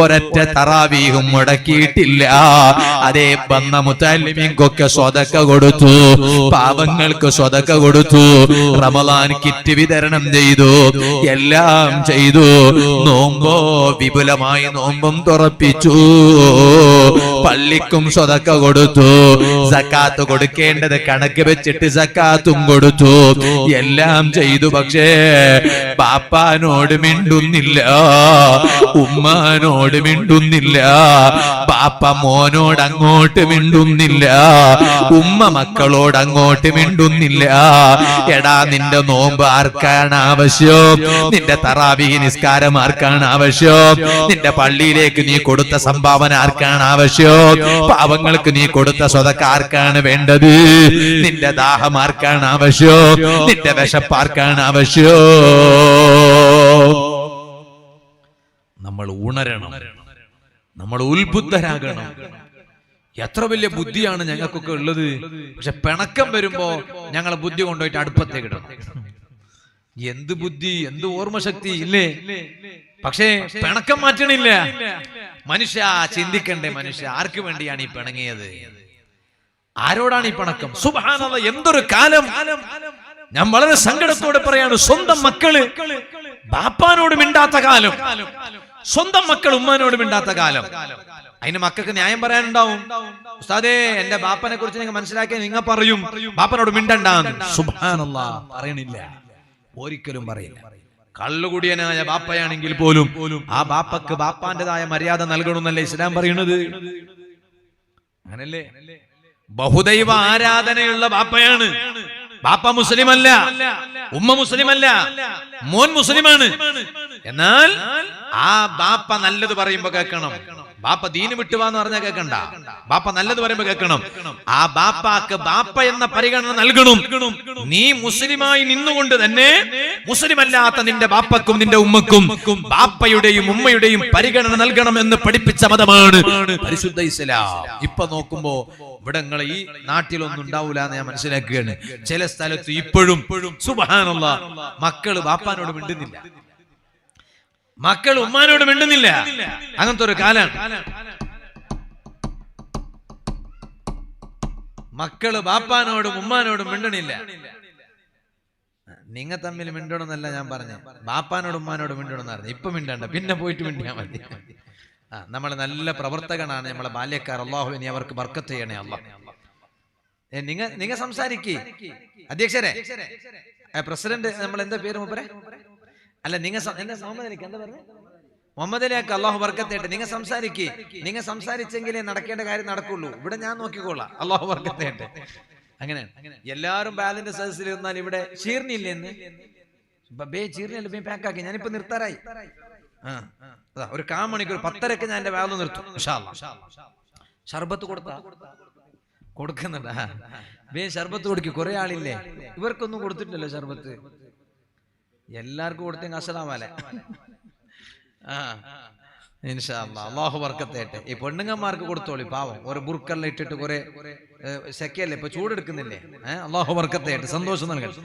ഒരൊറ്റ തറാവീഹും മുടക്കിയിട്ടില്ല. അതേ, വന്ന മുത്തല്ലിമീൻകൊക്കെ സ്വതക്ക കൊടുത്തു, പാവങ്ങൾക്ക് സ്വതക്ക കൊടുത്തു, റമളാൻ കിറ്റ് വിതരണം ചെയ്തു, എല്ലാം ചെയ്തു. നോമ്പോ വിപുലമായി നോമ്പും തുറപ്പിച്ചു, പള്ളിക്കും സ്വതക്ക കൊടുത്തു, സക്കാത്ത് കൊടുക്കേണ്ടത് കണക്ക് വെച്ചിട്ട് സക്കാത്തും കൊടുത്തു, എല്ലാം ചെയ്തു. പക്ഷേ ബാപ്പാനോട് മിണ്ടുന്നില്ല, ഉമ്മാനോട് മിണ്ടുന്നില്ല, ബാപ്പ മോനോട് അങ്ങോട്ട് മിണ്ടുന്നില്ല, ഉമ്മ മക്കളോട് അങ്ങോട്ട് മിണ്ടുന്നില്ല. എടാ, നിന്റെ നോമ്പ് ആർക്കാണ് ആവശ്യം? നിന്റെ തറാവീഹ് നിസ്കാരം ആർക്കാണ് ആവശ്യം? നിന്റെ പള്ളിയിലേക്ക് നീ കൊടുത്ത സംഭാവന ആർക്കാണ് ആവശ്യം? പാവങ്ങൾക്ക് നീ കൊടുത്ത സ്വതക്ക ആർക്കാണ് വേണ്ടത്? നിന്റെ ദാഹം ആർക്കാണ് ആവശ്യം? നിന്റെ വിശപ്പ് ആർക്കാണ് ആവശ്യം? നമ്മൾ ഉണരണം, നമ്മൾ ഉത്ബുദ്ധരാകണം. എത്ര വലിയ ബുദ്ധിയാണ് ഞങ്ങൾക്കൊക്കെ ഉള്ളത്. പക്ഷെ പിണക്കം വരുമ്പോ ഞങ്ങളെ ബുദ്ധി കൊണ്ടുപോയിട്ട് അടുപ്പത്തേക്ക് ഇടണം. എന്ത് ബുദ്ധി, എന്ത് ഓർമ്മശക്തി ഇല്ലേ? പക്ഷേ പിണക്കം മാറ്റണില്ല. മനുഷ്യ ചിന്തിക്കണ്ടേ? മനുഷ്യ ആർക്ക് വേണ്ടിയാണ് ഈ പിണങ്ങിയത്? ആരോടാണ് ഈ പിണക്കം? സുബ്ഹാനല്ലാഹ്, എന്തൊരു കാലം! ഞാൻ വളരെ സങ്കടത്തോടെ പറയാണ്, സ്വന്തം മക്കള് ബാപ്പാനോട് മിണ്ടാത്ത കാലം, സ്വന്തം മക്കൾ ഉമ്മാനോട് മിണ്ടാത്ത കാലം. അതിന് മക്കൾക്ക് ന്യായം പറയാനുണ്ടാവും. ഉസ്താദേ, എന്റെ ബാപ്പനെ കുറിച്ച് നിങ്ങൾ മനസ്സിലാക്കിയാൽ നിങ്ങൾ പറയും ബാപ്പനോട് മിണ്ടണ്ടാന്ന്. സുബ്ഹാനല്ലാഹ്, പറയണില്ല, ഒരിക്കലും പറയില്ല. കള്ളുകുടിയനായ ബാപ്പയാണെങ്കിൽ പോലും ആ ബാപ്പക്ക് ബാപ്പാന്റേതായ മര്യാദ നൽകണമെന്നല്ലേ ഇസ്ലാം പറയുന്നത്? അങ്ങനല്ലേ? ബഹുദൈവ ആരാധനയുള്ള ബാപ്പയാണ്. ബാപ്പ മുസ്ലിമല്ല, ഉമ്മ മുസ്ലിമല്ല, മോൻ മുസ്ലിമാണ്. എന്നാൽ ആ ബാപ്പ നല്ലത് പറയുമ്പോ കേൾക്കണം. ബാപ്പ ദീന് വിട്ടുവാന്ന് പറഞ്ഞാൽ കേൾക്കണ്ട. ബാപ്പ നല്ലത് പറയുമ്പോ കേൾക്കണം. ആ ബാപ്പാക്ക് ബാപ്പ എന്ന പരിഗണന നൽകണം. നീ മുസ്ലിമായി നിന്നുകൊണ്ട് തന്നെ മുസ്ലിം അല്ലാത്ത നിന്റെ ബാപ്പക്കും നിന്റെ ഉമ്മക്കും ബാപ്പയുടെയും ഉമ്മയുടെയും പരിഗണന നൽകണം എന്ന് പഠിപ്പിച്ച മതമാണ് പരിശുദ്ധ ഇസ്ലാം. ഇപ്പൊ നോക്കുമ്പോ ഇവിടങ്ങൾ ഈ നാട്ടിലൊന്നും ഉണ്ടാവൂല എന്ന് ഞാൻ മനസ്സിലാക്കുകയാണ്. ചില സ്ഥലത്ത് ഇപ്പോഴും സുബ്ഹാനല്ലാഹ് മക്കള് ബാപ്പാനോട് മിണ്ടുന്നില്ല, മക്കൾ ഉമ്മാനോട് മിണ്ടുന്നില്ല. അങ്ങനത്തെ ഒരു കാലാണ്. മക്കള് ബാപ്പാനോടും ഉമ്മാനോടും മിണ്ടണില്ല. നിങ്ങ തമ്മിൽ മിണ്ടണമെന്നല്ല ഞാൻ പറഞ്ഞു, ബാപ്പാനോടും ഉമ്മാനോടും മിണ്ടണമെന്ന് പറഞ്ഞു. ഇപ്പൊ മിണ്ടണ്ട, പിന്നെ പോയിട്ട് മിണ്ടിയാ മതി. നമ്മൾ നല്ല പ്രവർത്തകനാണ് നമ്മളെ ബാല്യക്കാർ. അള്ളാഹുവിനെ അവർക്ക് ബർക്കത്ത് ചെയ്യണേ അല്ലാഹ്. നിങ്ങ സംസാരിക്കേ അധ്യക്ഷരെ, പ്രസിഡന്റ്, നമ്മൾ എന്താ പേര് മൂപ്പരെ? അല്ല, നിങ്ങൾ മുഹമ്മദ് അലിയാക്ക് അള്ളാഹു ബർക്കത്തേട്ടെ. നിങ്ങൾ സംസാരിക്കേ, നിങ്ങൾ സംസാരിച്ചെങ്കിലേ നടക്കേണ്ട കാര്യം നടക്കുള്ളൂ. ഇവിടെ ഞാൻ നോക്കിക്കോളാം. അള്ളാഹു ബർക്കത്തേട്ടെ. അങ്ങനെയാണ്. എല്ലാവരും ബാലിന്റെ സദസ്സിൽ ഇരുന്നാൽ ഇവിടെ ചീർണില്ലേ എന്ന് ചീർണിയല്ല പാക്കാക്കി. ഞാനിപ്പോ നിർത്താറായി. ഒരു കാമണിക്കൂർ 10:30 ഞാൻ എന്റെ വാല് നിർത്തും. ഷർബത്ത് കൊടുക്കുന്നുണ്ട്. ഷർബത്ത് കൊടുക്കും. കുറെ ആളില്ലേ, ഇവർക്കൊന്നും കൊടുത്തിട്ടില്ലല്ലോ ഷർബത്ത്. എല്ലാവർക്കും കൊടുത്തെങ്കിൽ അസ്സലാമലൈ. ഇൻഷാ അല്ലാഹ്, അല്ലാഹു ബർക്കത്തേട്ടെ. ഈ പെണ്ണുങ്ങന്മാർക്ക് കൊടുത്തോളി, പാവം ഒരു ബുർക്കെല്ലാം ഇട്ടിട്ട് കുറെ സെക്കല്ലേ, ഇപ്പൊ ചൂടെടുക്കുന്നില്ലേ? അള്ളാഹു ബർക്കത്തായിട്ട് സന്തോഷം നൽകട്ടെ.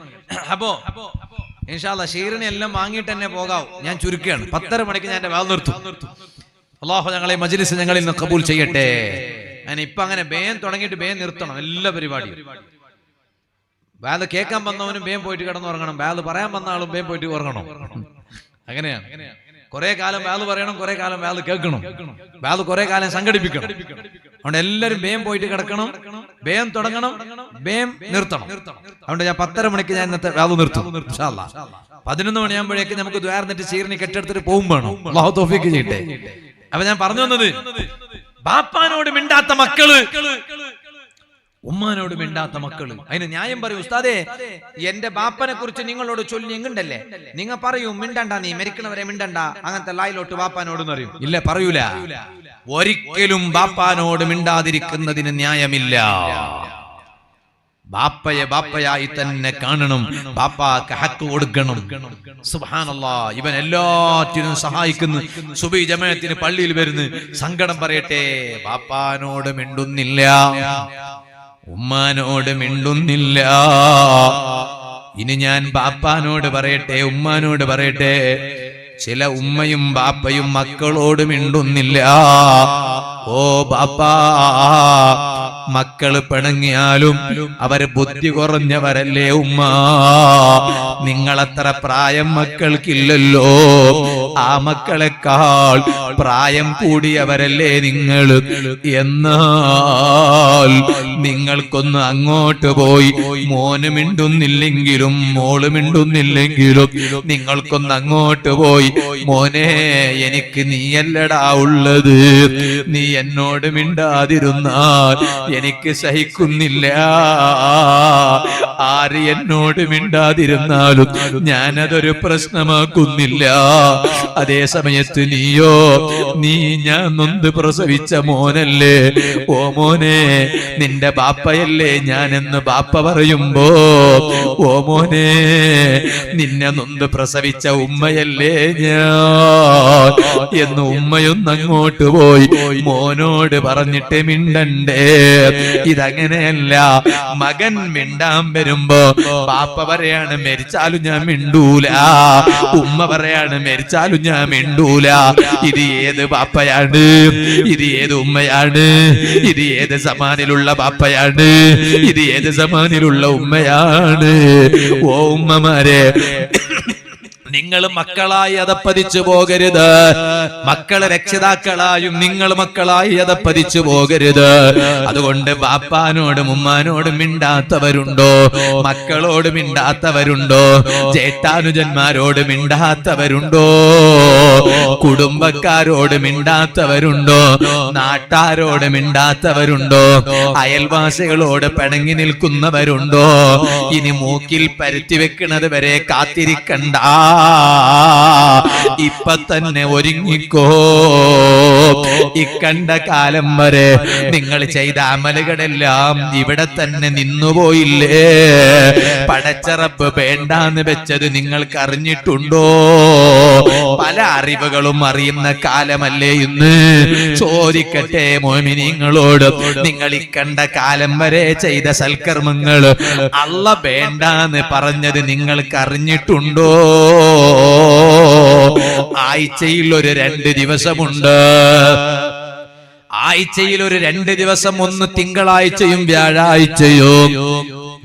അപ്പോ ഇൻഷാ അല്ലാഹ് ഷീറിനെ എല്ലാം വാങ്ങിയിട്ട് തന്നെ പോകാവൂ. ഞാൻ ചുരുക്കുകയാണ്. 10:30 മണിക്ക് ഞാൻ എന്റെ വാൽ നിർത്തും. അള്ളാഹു ഞങ്ങളെ മജ്ലിസ് ഞങ്ങളിൽ നിന്ന് കബൂൽ ചെയ്യട്ടെ. ഞാൻ ഇപ്പൊ അങ്ങനെ ബേൻ തുടങ്ങിയിട്ട് ബേൻ നിർത്തണം എല്ലാ പരിപാടിയും. ബാല് കേൾക്കാൻ വന്നവനും ബേൻ പോയിട്ട് കിടന്നുറങ്ങണം, ബാല് പറയാൻ വന്ന ആളും ബേൻ പോയിട്ട് ഉറങ്ങണം. അങ്ങനെയാണ്. കുറെ കാലം ബാല് പറയണം, കുറെ കാലം ബാല് കേൾക്കണം, ബാല് കുറെ കാലം സംഘടിപ്പിക്കണം. അതുകൊണ്ട് എല്ലാരും ബേം പോയിട്ട് കിടക്കണം, ബേം തുടങ്ങണം, ബേം നിർത്തണം. അതുകൊണ്ട് ഞാൻ 10:30 മണിക്ക് ഞാൻ ഇന്നത്തെ ബാല് നിർത്തും. ഇൻഷാ അല്ലാഹ് 11 മണിയാകുമ്പോഴേക്ക് നമുക്ക് ദ്വാരന്നിട്ട് ചീറിനെ കെട്ടെടുത്തിട്ട് പോകും വേണം. അല്ലാഹു തൗഫീഖ് ചെയ്യട്ടെ. അപ്പൊ ഞാൻ പറഞ്ഞു വന്നത്, ബാപ്പാനോട് മിണ്ടാത്ത മക്കള്, ഉമ്മാനോട് മിണ്ടാത്ത മക്കള്. അതിന് ന്യായം പറയൂ, ഉസ്താദേ എന്റെ ബാപ്പനെ കുറിച്ച് നിങ്ങളോട് ചൊല്ലി എങ്ങുണ്ടല്ലേ, നിങ്ങൾ പറയൂ മിണ്ടണ്ട, നീ മരിക്കണവരെ മിണ്ടണ്ട, അങ്ങനത്തെ ലായിലോട്ട് ബാപ്പാനോട് പറയും. ഇല്ല, പറയൂല. ഒരിക്കലും ബാപ്പാനോട് മിണ്ടാതിരിക്കുന്നതിന് ന്യായമില്ല. ബാപ്പയെ ബാപ്പയായി തന്നെ കാണണം, ബാപ്പാക്ക് ഹക്ക് കൊടുക്കണം. സുബ്ഹാനല്ലാഹ്, ഇവൻ എല്ലാറ്റിനും സഹായിക്കുന്നു. സുബഹി ജമാഅത്തിന് പള്ളിയിൽ വരുന്നു, സങ്കടം പറയട്ടെ, ബാപ്പാനോട് മിണ്ടുന്നില്ല, ഉമ്മാനോട് മിണ്ടുന്നില്ല. ഇനി ഞാൻ ബാപ്പാനോട് പറയട്ടെ, ഉമ്മാനോട് പറയട്ടെ, ചില ഉമ്മയും ബാപ്പയും മക്കളോട് മിണ്ടുന്നില്ല. ഓ ബാപ്പാ, മക്കള് പിണങ്ങിയാലും അവര് ബുദ്ധി കുറഞ്ഞവരല്ലേ ഉമ്മ, നിങ്ങളത്ര പ്രായം മക്കൾക്കില്ലല്ലോ, ആ മക്കളെക്കാൾ പ്രായം കൂടിയവരല്ലേ നിങ്ങൾ. എന്നാൽ നിങ്ങൾക്കൊന്ന് അങ്ങോട്ട് പോയി, മോന് മിണ്ടുന്നില്ലെങ്കിലും മോള് മിണ്ടുന്നില്ലെങ്കിലും നിങ്ങൾക്കൊന്ന് അങ്ങോട്ട് പോയി, മോനെ എനിക്ക് നീയല്ലടാ ഉള്ളത്, നീ എന്നോട് മിണ്ടാതിരുന്നാൽ എനിക്ക് സഹിക്കുന്നില്ല. ആര് എന്നോട് മിണ്ടാതിരുന്നാലും ഞാനതൊരു പ്രശ്നമാക്കുന്നില്ല. അതേ സമയത്ത് നീയോ, നീ ഞാൻ നൊന്ത് പ്രസവിച്ച മോനല്ലേ, ഓ മോനെ നിന്റെ ബാപ്പയല്ലേ ഞാനെന്ന് ബാപ്പ പറയുമ്പോ, ഓ മോനെ നിന്നെ നൊന്ത് പ്രസവിച്ച ഉമ്മയല്ലേ ഞാൻ എന്ന് ഉമ്മയൊന്നങ്ങോട്ട് പോയി മോനോട് പറഞ്ഞിട്ട് മിണ്ടണ്ടേ. ഇതങ്ങനെയല്ല. മകൻ മിണ്ടാൻ വരുമ്പോ ബാപ്പ പറയാണ് മരിച്ചാലും ഞാൻ മിണ്ടൂല, ഉമ്മ പറയാണ് മരിച്ചാലും ഞാൻ മിണ്ടൂല. ഇത് ഏത് ബാപ്പയാണ്, ഇത് ഏത് ഉമ്മയാണ്, ഇത് ഏത് സമാനിലുള്ള ബാപ്പയാണ്, ഇത് ഏത് സമാനിലുള്ള ഉമ്മയാണ്? ഓ ഉമ്മമാരെ, നിങ്ങൾ മക്കളായി അതപ്പതിച്ചു പോകരുത്. മക്കളെ രക്ഷിതാക്കളായും നിങ്ങൾ മക്കളായി അതപ്പതിച്ചു പോകരുത്. അതുകൊണ്ട് ബാപ്പാനോടും ഉമ്മാനോടും മിണ്ടാത്തവരുണ്ടോ, മക്കളോട് മിണ്ടാത്തവരുണ്ടോ, ജേഷ്ഠാനുജന്മാരോട് മിണ്ടാത്തവരുണ്ടോ, കുടുംബക്കാരോട് മിണ്ടാത്തവരുണ്ടോ, നാട്ടാരോട് മിണ്ടാത്തവരുണ്ടോ, അയൽവാസികളോട് പിണങ്ങി നിൽക്കുന്നവരുണ്ടോ? ഇനി മൂക്കിൽ പരുത്തി വെക്കുന്നത് വരെ കാത്തിരിക്കണ്ട, ഇപ്പൊ തന്നെ ഒരുങ്ങിക്കോ. ഇക്കണ്ട കാലം വരെ നിങ്ങൾ ചെയ്ത അമലുകളെല്ലാം ഇവിടെ തന്നെ നിന്നുപോയില്ലേ? പടച്ചറപ്പ് വേണ്ടാന്ന് വെച്ചത് നിങ്ങൾക്ക് അറിഞ്ഞിട്ടുണ്ടോ? പല അറിവുകളും അറിയുന്ന കാലമല്ലേ ഇന്ന്. ചോദിക്കട്ടെ മോമിനീങ്ങളോട്, നിങ്ങൾ ഇക്കണ്ട കാലം വരെ ചെയ്ത സൽക്കർമ്മങ്ങൾ അല്ല വേണ്ടാന്ന് പറഞ്ഞത് നിങ്ങൾക്ക് അറിഞ്ഞിട്ടുണ്ടോ? ആഴ്ചയിൽ ഒരു 2 ദിവസമുണ്ട്. ആഴ്ചയിൽ ഒരു 2 ദിവസം, ഒന്ന് തിങ്കളാഴ്ചയും വ്യാഴാഴ്ചയും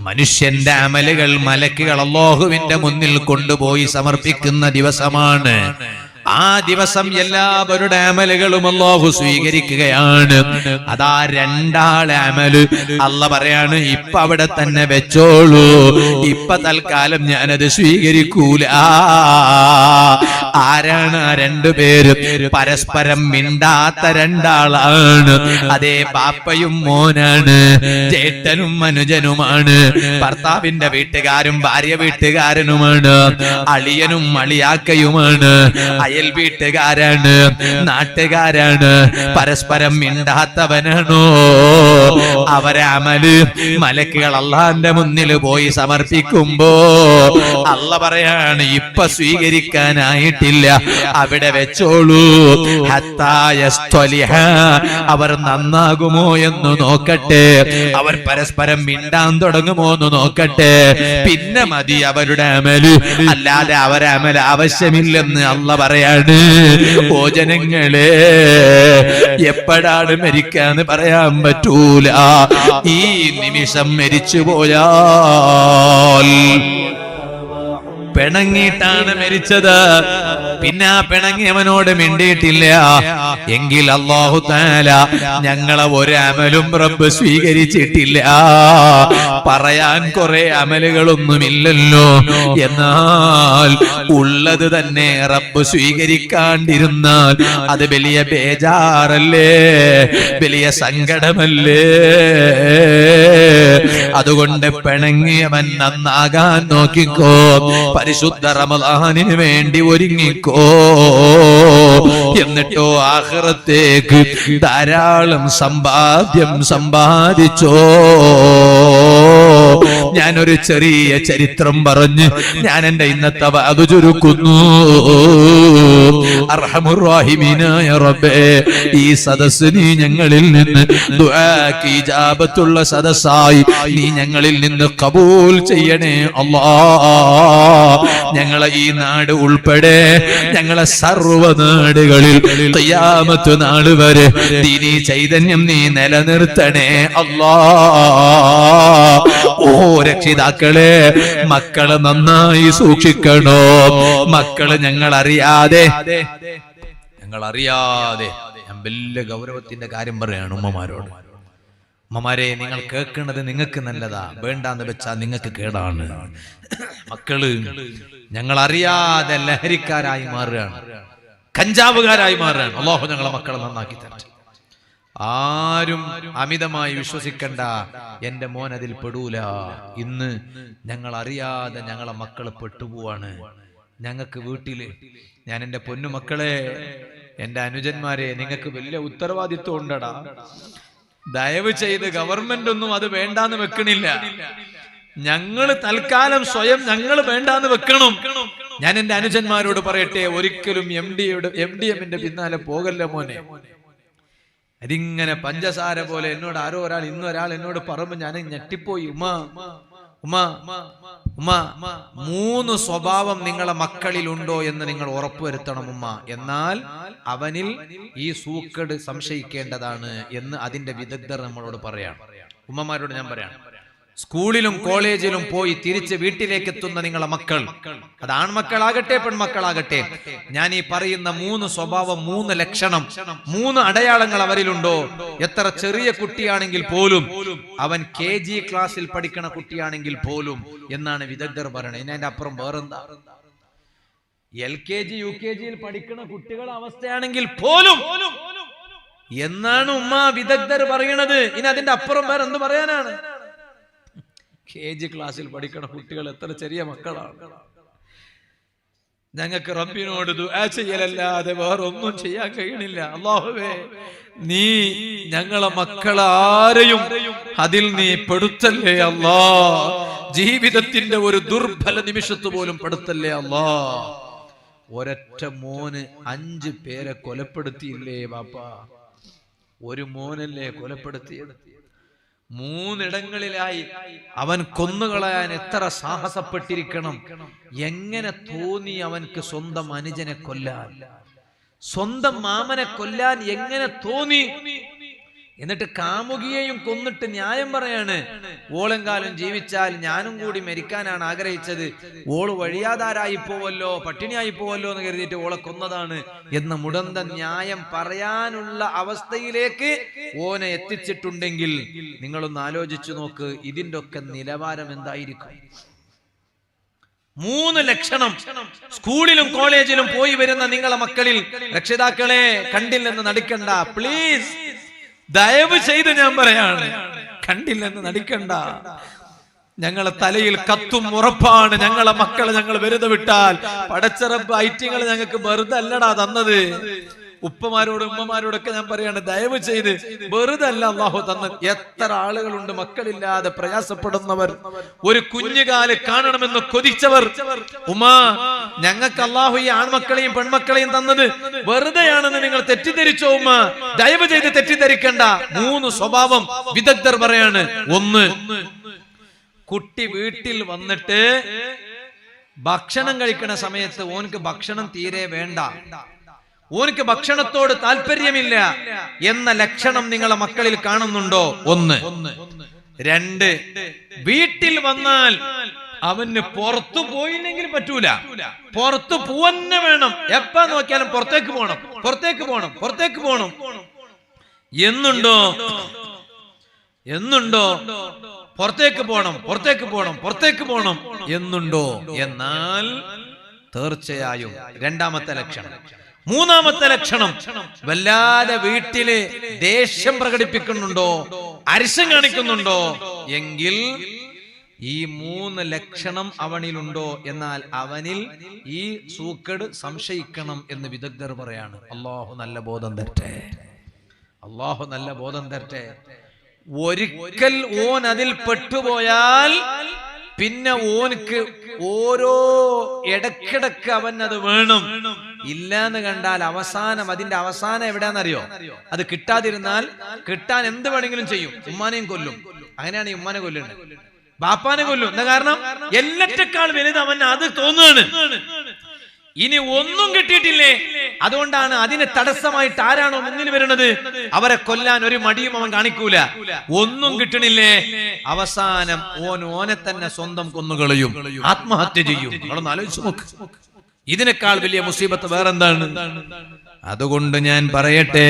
മനുഷ്യന്റെ അമലുകൾ മലക്കുകൾ അല്ലാഹുവിന്റെ മുന്നിൽ കൊണ്ടുപോയി സമർപ്പിക്കുന്ന ദിവസമാണ്. ആ ദിവസം എല്ലാവരുടെ അമലുകളും അല്ലാഹു സ്വീകരിക്കുകയാണ്. അതാ 2 ആളെ അമല് അല്ല പറയാണ്, ഇപ്പൊ അവിടെ തന്നെ വെച്ചോളൂ, ഇപ്പൊ തൽക്കാലം ഞാനത് സ്വീകരിക്കൂല. ആരാണ് ആ 2 പേര്? പരസ്പരം മിണ്ടാത്ത 2 ആളാണ്. അതേ ബാപ്പയും മോനാണ്, ചേട്ടനും അനുജനുമാണ്, ഭർത്താവിന്റെ വീട്ടുകാരും ഭാര്യ വീട്ടുകാരനുമാണ്, അളിയനും അളിയാക്കയുമാണ്, അയൽ വീട്ടുകാരാണ്, നാട്ടുകാരാണ്, പരസ്പരം മിണ്ടാത്തവനാണോ? അവരെ അമല് മലക്കുകൾ അള്ളാന്റെ മുന്നിൽ പോയി സമർപ്പിക്കുമ്പോ അള്ള പറയാണ് ഇപ്പൊ സ്വീകരിക്കാനായിട്ടില്ല, അവിടെ വെച്ചോളൂ. അവർ നന്നാകുമോ എന്ന് നോക്കട്ടെ, അവർ പരസ്പരം മിണ്ടാൻ തുടങ്ങുമോ എന്ന് നോക്കട്ടെ, പിന്നെ മതി അവരുടെ അമല്, അല്ലാതെ അവരെ അമൽ ആവശ്യമില്ലെന്ന് അള്ള പറയാണ്. ഓ ജനങ്ങളെ, എപ്പോഴാണ് മരിക്കാന്ന് പറയാൻ പറ്റൂല. ഈ നിമിഷം മരിച്ചു പോയാൽ പിണങ്ങിയിട്ടാണ് മരിച്ചത്, പിന്നെ ആ പിണങ്ങിയവനോട് മിണ്ടിയിട്ടില്ല എങ്കിൽ അല്ലാഹു തആല ഞങ്ങളെ ഒരു അമലും റബ്ബ് സ്വീകരിച്ചിട്ടില്ല. പറയാൻ കുറെ അമലുകളൊന്നുമില്ലല്ലോ, എന്നാൽ ഉള്ളത് തന്നെ റബ്ബ് സ്വീകരിക്കാണ്ടിരുന്നാൽ അത് വലിയ ബേജാറല്ലേ, വലിയ സങ്കടമല്ലേ? അതുകൊണ്ട് പിണങ്ങിയവൻ നന്നാകാൻ നോക്കിക്കോ, പരിശുദ്ധ റമളാനിന് വേണ്ടി ഒരുങ്ങിക്കോ. എന്നിട്ടോ ആഖിറത്തേക്ക് ധാരാളം സമ്പാദ്യം സമ്പാദിച്ചോ. ഞാനൊരു ചെറിയ ചരിത്രം പറഞ്ഞ് ഞാൻ എന്റെ ഇന്നത്തെ അത് ചുരുക്കുന്നു. അർഹമുർ റഹീമീനായ റബ്ബേ, ഈ സദസ്സ് നീ ഞങ്ങളിൽ നിന്ന് ദുആക്ക് ഇജാബത്തുള്ള സദസ്സായി നീ ഞങ്ങളിൽ നിന്ന് കബൂൽ ചെയ്യണേ അല്ലാഹ്. ഞങ്ങളെ ഈ നാട് ഉൾപ്പെടെ ഞങ്ങളെ സർവ്വ നാടുകളിൽ ഖിയാമത്ത് നാൾ വരെ ദീനീ ചൈതന്യം നീ നിലനിർത്തണേ അല്ലാഹ്. ഓ രക്ഷിതാക്കളെ, മക്കളെ നന്നായി സൂക്ഷിക്കണോ. മക്കള് ഞങ്ങളറിയാതെ ഞാൻ വലിയ ഗൗരവത്തിന്റെ കാര്യം പറയാണ് ഉമ്മമാരോട്. ഉമ്മമാരെ, നിങ്ങൾ കേൾക്കുന്നത് നിങ്ങൾക്ക് നല്ലതാ, വേണ്ടാന്ന് വെച്ചാൽ നിങ്ങൾക്ക് കേടാണ്. മക്കള് ഞങ്ങളറിയാതെ ലഹരിക്കാരായി മാറുകയാണ്, കഞ്ചാവുകാരായി മാറുകയാണ്. അല്ലാഹു ഞങ്ങളെ മക്കളെ നന്നാക്കി തരട്ടെ. ആരും അമിതമായി വിശ്വസിക്കണ്ട, എന്റെ മോൻ അതിൽ പെടൂല. ഇന്ന് ഞങ്ങൾ അറിയാതെ ഞങ്ങളെ മക്കള് പെട്ടുപോവാണ്. ഞങ്ങൾക്ക് വീട്ടില്, ഞാൻ എന്റെ പൊന്നുമക്കളെ, എന്റെ അനുജന്മാരെ, നിങ്ങൾക്ക് വലിയ ഉത്തരവാദിത്വം ഉണ്ടടാ. ദയവ് ചെയ്ത് ഗവൺമെന്റ് ഒന്നും അത് വേണ്ടാന്ന് വെക്കണില്ല. ഞങ്ങള് തൽക്കാലം സ്വയം ഞങ്ങൾ വേണ്ടാന്ന് വെക്കണം. ഞാൻ എന്റെ അനുജന്മാരോട് പറയട്ടെ, ഒരിക്കലും MDMന്റെ പിന്നാലെ പോകല്ല മോനെ. അതിങ്ങനെ പഞ്ചസാര പോലെ എന്നോട് ആരോ ഒരാൾ, ഇന്നൊരാൾ എന്നോട് പറയുമ്പോ ഞാൻ ഞെട്ടിപ്പോയി. ഉമ്മ 3 സ്വഭാവം നിങ്ങളെ മക്കളിൽ ഉണ്ടോ എന്ന് നിങ്ങൾ ഉറപ്പുവരുത്തണം ഉമ്മ. എന്നാൽ അവനിൽ ഈ സൂക്കേട് സംശയിക്കേണ്ടതാണ് എന്ന് അതിന്റെ വിദഗ്ധർ നമ്മളോട് പറയാണ്. ഉമ്മമാരോട് ഞാൻ പറയാണ്, സ്കൂളിലും കോളേജിലും പോയി തിരിച്ച് വീട്ടിലേക്ക് എത്തുന്ന നിങ്ങളെ മക്കൾ, അത് ആൺമക്കളാകട്ടെ പെൺമക്കളാകട്ടെ, ഞാൻ ഈ പറയുന്ന 3 സ്വഭാവം, 3 ലക്ഷണം, 3 അടയാളങ്ങൾ അവരിലുണ്ടോ? എത്ര ചെറിയ കുട്ടിയാണെങ്കിൽ പോലും, അവൻ KG ക്ലാസ്സിൽ പഠിക്കണ കുട്ടിയാണെങ്കിൽ പോലും എന്നാണ് വിദഗ്ധർ പറയണത്. ഇനി അതിന്റെ അപ്പുറം വേറെന്താ? LKG UKG പഠിക്കണ കുട്ടികളുടെ അവസ്ഥയാണെങ്കിൽ പോലും എന്നാണ് ഉമ്മ വിദഗ്ധർ പറയണത്. ഇനി അതിന്റെ അപ്പുറം വേറെ എന്ത് പറയാനാണ്? KG ക്ലാസ്സിൽ പഠിക്കണ കുട്ടികൾ എത്ര ചെറിയ മക്കളാണ്. ഞങ്ങൾക്ക് റബ്ബിനോട് ദുആ ചെയ്യലല്ലാതെ വേറൊന്നും ചെയ്യാൻ കഴിയണില്ല. അല്ലാഹുവേ, നീ ഞങ്ങളെ മക്കളാരെയും അതിൽ നീ പെടുത്തല്ലേ അല്ലാ. ജീവിതത്തിന്റെ ഒരു ദുർബല നിമിഷത്ത് പോലും പെടുത്തല്ലേ അല്ലാ. ഒരൊറ്റ മോന് 5 പേരെ കൊലപ്പെടുത്തിയില്ലേ ബാപ്പാ? ഒരു മോനല്ലേ കൊലപ്പെടുത്തിയത്? 3 ഇടങ്ങളിലായി അവൻ കൊന്നുകളയാൻ എത്ര സാഹസപ്പെട്ടിരിക്കണം. എങ്ങനെ തോന്നി അവൻക്ക് സ്വന്തം അനുജനെ കൊല്ലാൻ, സ്വന്തം മാമനെ കൊല്ലാൻ എങ്ങനെ തോന്നി? എന്നിട്ട് കാമുകിയെയും കൊന്നിട്ട് ന്യായം പറയാണ്, ഓളെങ്കാലം ജീവിച്ചാൽ ഞാനും കൂടി മരിക്കാനാണ് ആഗ്രഹിച്ചത്, ഓള് വഴിയാതാരായി പോവല്ലോ, പട്ടിണിയായി പോവല്ലോ എന്ന് കരുതിയിട്ട് ഓളെ കൊന്നതാണ് എന്ന മുടന്ത ന്യായം പറയാനുള്ള അവസ്ഥയിലേക്ക് ഓനെ എത്തിച്ചിട്ടുണ്ടെങ്കിൽ നിങ്ങളൊന്ന് ആലോചിച്ചു നോക്ക്, ഇതിന്റെ ഒക്കെ നിലവാരം എന്തായിരിക്കും? 3 ലക്ഷണം സ്കൂളിലും കോളേജിലും പോയി വരുന്ന നിങ്ങളെ മക്കളിൽ രക്ഷിതാക്കളെ കണ്ടില്ലെന്ന് നടിക്കണ്ട. പ്ലീസ്, ദയവ് ചെയ്ത് ഞാൻ പറയാണ്, കണ്ടില്ലെന്ന് നടിക്കണ്ട. ഞങ്ങളെ തലയിൽ കത്തും ഉറപ്പാണ്. ഞങ്ങളെ മക്കളെ ഞങ്ങൾ വെറുതെ വിട്ടാൽ പടച്ച റബ്ബ് ഐറ്റിങ്ങൾ ഞങ്ങൾക്ക് വെറുതെ അല്ലടാ തന്നത്. ഉപ്പമാരോടും ഉമ്മമാരോടൊക്കെ ഞാൻ പറയാണ്, ദയവ് ചെയ്ത് വെറുതെ അല്ല അള്ളാഹു തന്നത്. എത്ര ആളുകളുണ്ട് മക്കളില്ലാതെ പ്രയാസപ്പെടുന്നവർ, ഒരു കുഞ്ഞുകാല് കാണണമെന്ന് കൊതിച്ചവർ. ഉമ്മാ, ഞങ്ങൾക്ക് അള്ളാഹു ഈ ആൺമക്കളെയും പെൺമക്കളെയും തന്നത് വെറുതെയാണെന്ന് നിങ്ങൾ തെറ്റിദ്ധരിച്ചോ ഉമ്മ? ദയവ് ചെയ്ത് തെറ്റിദ്ധരിക്കണ്ട. 3 സ്വഭാവം വിദഗ്ധർ പറയാണ്. 1, കുട്ടി വീട്ടിൽ വന്നിട്ട് ഭക്ഷണം കഴിക്കുന്ന സമയത്ത് ഓനക്ക് ഭക്ഷണം തീരെ വേണ്ട, ഓനക്ക് ഭക്ഷണത്തോട് താല്പര്യമില്ല എന്ന ലക്ഷണം നിങ്ങളെ മക്കളിൽ കാണുന്നുണ്ടോ? 1. 2, വീട്ടിൽ വന്നാൽ അവന് പുറത്തു പോയില്ലെങ്കിൽ പറ്റൂല, പുറത്തു പോവന്നെ വേണം. എപ്പ നോക്കിയാലും പുറത്തേക്ക് പോണം, പുറത്തേക്ക് പോണം, പുറത്തേക്ക് പോണം എന്നുണ്ടോ? പുറത്തേക്ക് പോണം, പുറത്തേക്ക് പോണം, പുറത്തേക്ക് പോണം എന്നുണ്ടോ? എന്നാൽ തീർച്ചയായും 2ാമത്തെ ലക്ഷണം. 3ാമത്തെ ലക്ഷണം, വല്ലാതെ വീട്ടില് ദേഷ്യം പ്രകടിപ്പിക്കുന്നുണ്ടോ, അരിശം കാണിക്കുന്നുണ്ടോ എങ്കിൽ ഈ 3 ലക്ഷണം അവനിലുണ്ടോ എന്നാൽ അവനിൽ ഈ സൂക്കേട് സംശയിക്കണം എന്ന് വിദഗ്ധർ പറയാണ്. അല്ലാഹു നല്ല ബോധം തരട്ടെ, അല്ലാഹു നല്ല ബോധം തരട്ടെ. ഒരിക്കൽ ഓൻ അതിൽ പെട്ടുപോയാൽ പിന്നെ ഓനക്ക് ഓരോ ഇടക്കിടക്ക് അവൻ അത് വേണം. ഇല്ലാന്ന് കണ്ടാൽ അതിന്റെ അവസാനം എവിടെയാണെന്നറിയോ? അത് കിട്ടാതിരുന്നാൽ കിട്ടാൻ എന്ത് വേണമെങ്കിലും ചെയ്യും. ഉമ്മാനെയും കൊല്ലും. അങ്ങനെയാണ് ഈ ഉമ്മാനെ കൊല്ലുന്നത്, ബാപ്പാനെ കൊല്ലും. എന്താ കാരണം? എല്ലാറ്റേക്കാൾ വലുത് അവൻ അത് തോന്നുകയാണ്. ഇനി ഒന്നും കിട്ടിയിട്ടില്ലേ, അതുകൊണ്ടാണ് അതിന് തടസ്സമായിട്ട് ആരാണോ മുന്നിൽ വരുന്നത് അവരെ കൊല്ലാൻ ഒരു മടിയും അവൻ കാണിക്കൂല. ഒന്നും കിട്ടണില്ലേ, അവസാനം ഓനെ തന്നെ സ്വന്തം കൊന്നുകളയും, ആത്മഹത്യ ചെയ്യും. നിങ്ങളൊന്ന് ആലോചിച്ച് നോക്ക്, ഇതിനേക്കാൾ വലിയ മുസീബത്ത് വേറെന്താണ്? അതുകൊണ്ട് ഞാൻ പറയട്ടെ,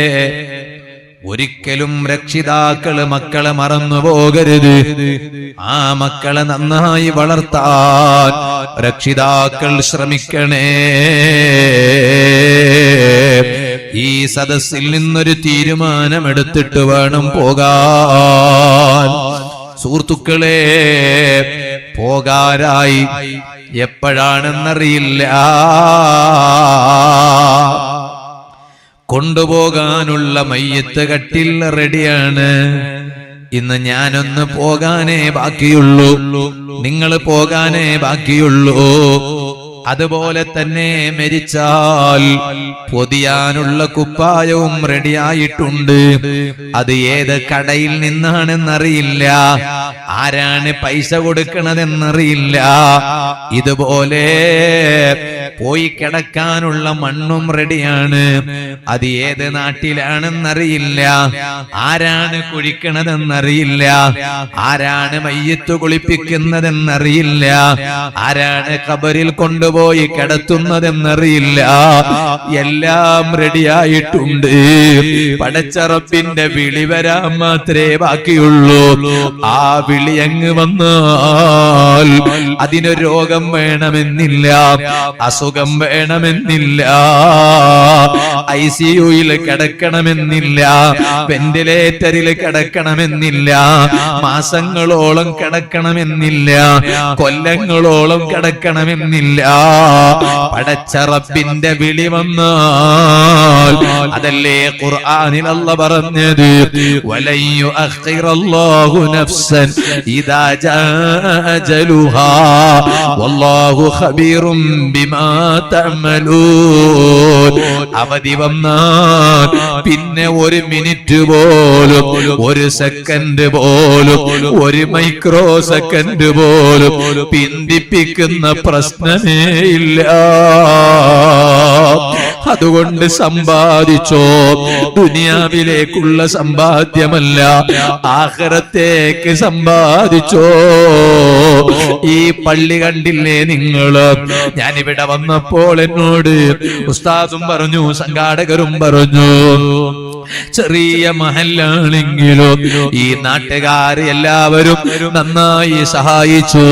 ഒരിക്കലും രക്ഷിതാക്കള് മക്കളെ മറന്നു പോകരുത്. ആ മക്കളെ നന്നായി വളർത്താൻ രക്ഷിതാക്കൾ ശ്രമിക്കണേ. ഈ സദസ്സിൽ നിന്നൊരു തീരുമാനമെടുത്തിട്ട് വേണം പോകാൻ. സുഹൃത്തുക്കളെ, പോകാരായി എപ്പോഴാണെന്നറിയില്ല. കൊണ്ടുപോകാനുള്ള മയ്യത്ത് കട്ടിൽ റെഡിയാണ്. ഇന്ന് ഞാനൊന്ന് പോകാനേ ബാക്കിയുള്ളൂ, നിങ്ങൾ പോകാനേ ബാക്കിയുള്ളൂ. അതുപോലെ തന്നെ മരിച്ചാൽ പൊതിയാനുള്ള കുപ്പായവും റെഡിയായിട്ടുണ്ട്. അത് ഏത് കടയിൽ നിന്നാണെന്നറിയില്ല, ആരാണ് പൈസ കൊടുക്കണതെന്നറിയില്ല. ഇതുപോലെ പോയി കിടക്കാനുള്ള മണ്ണും റെഡിയാണ്. അത് ഏത് നാട്ടിലാണെന്നറിയില്ല, ആരാണ് കുഴിക്കണതെന്നറിയില്ല, ആരാണ് മയ്യത്ത് കുളിപ്പിക്കുന്നതെന്നറിയില്ല, ആരാണ് ഖബറിൽ കൊണ്ടുപോയി കിടത്തുന്നതെന്നറിയില്ല. എല്ലാം റെഡിയായിട്ടുണ്ട്. പടച്ച റബ്ബിന്റെ വിളി വരാൻ മാത്രമേ ബാക്കിയുള്ളൂ. ആ വിളി അങ്ങ് വന്നാൽ അതിനൊരു രോഗം വേണമെന്നില്ല, അസുഖം വേണമെന്നില്ല, ICUയിൽ കിടക്കണമെന്നില്ല, വെന്റിലേറ്ററിൽ കിടക്കണമെന്നില്ല, മാസങ്ങളോളം കിടക്കണമെന്നില്ല, കൊല്ലങ്ങളോളം കിടക്കണമെന്നില്ല. പടച്ച റബ്ബിന്റെ വിളി വന്നാൽ, അതല്ലേ ഖുർആനിൽ അല്ലാഹു പറഞ്ഞത്, വലൻ യുഅഖിറല്ലാഹു നഫ്സൻ ഇദാ ജാ അജലുഹാ വല്ലാഹു ഖബീറും ബിമാ തഅമലൂൻ. അവധി വന്നാൽ പിന്നെ ഒരു മിനിറ്റ് പോലും, ഒരു സെക്കൻഡ് പോലും, ഒരു മൈക്രോ സെക്കൻഡ് പോലും പിന്തിപ്പിക്കുന്ന പ്രശ്നമേ ഇല്ല. അതുകൊണ്ട് സമ്പാദിച്ചോ, ദുനിയാവിലേക്കുള്ള സമ്പാദ്യമല്ല, ആഖിറത്തേക്ക് സമ്പാദിച്ചോ. ഈ പള്ളി കണ്ടില്ലേ നിങ്ങള്? ഞാനിവിടെ വന്നപ്പോൾ എന്നോട് ഉസ്താദും പറഞ്ഞു, സംഘാടകരും പറഞ്ഞു, ചെറിയ മഹല്ലാണെങ്കിലും ഈ നാട്ടുകാർ എല്ലാവരും നന്നായി സഹായിച്ചു.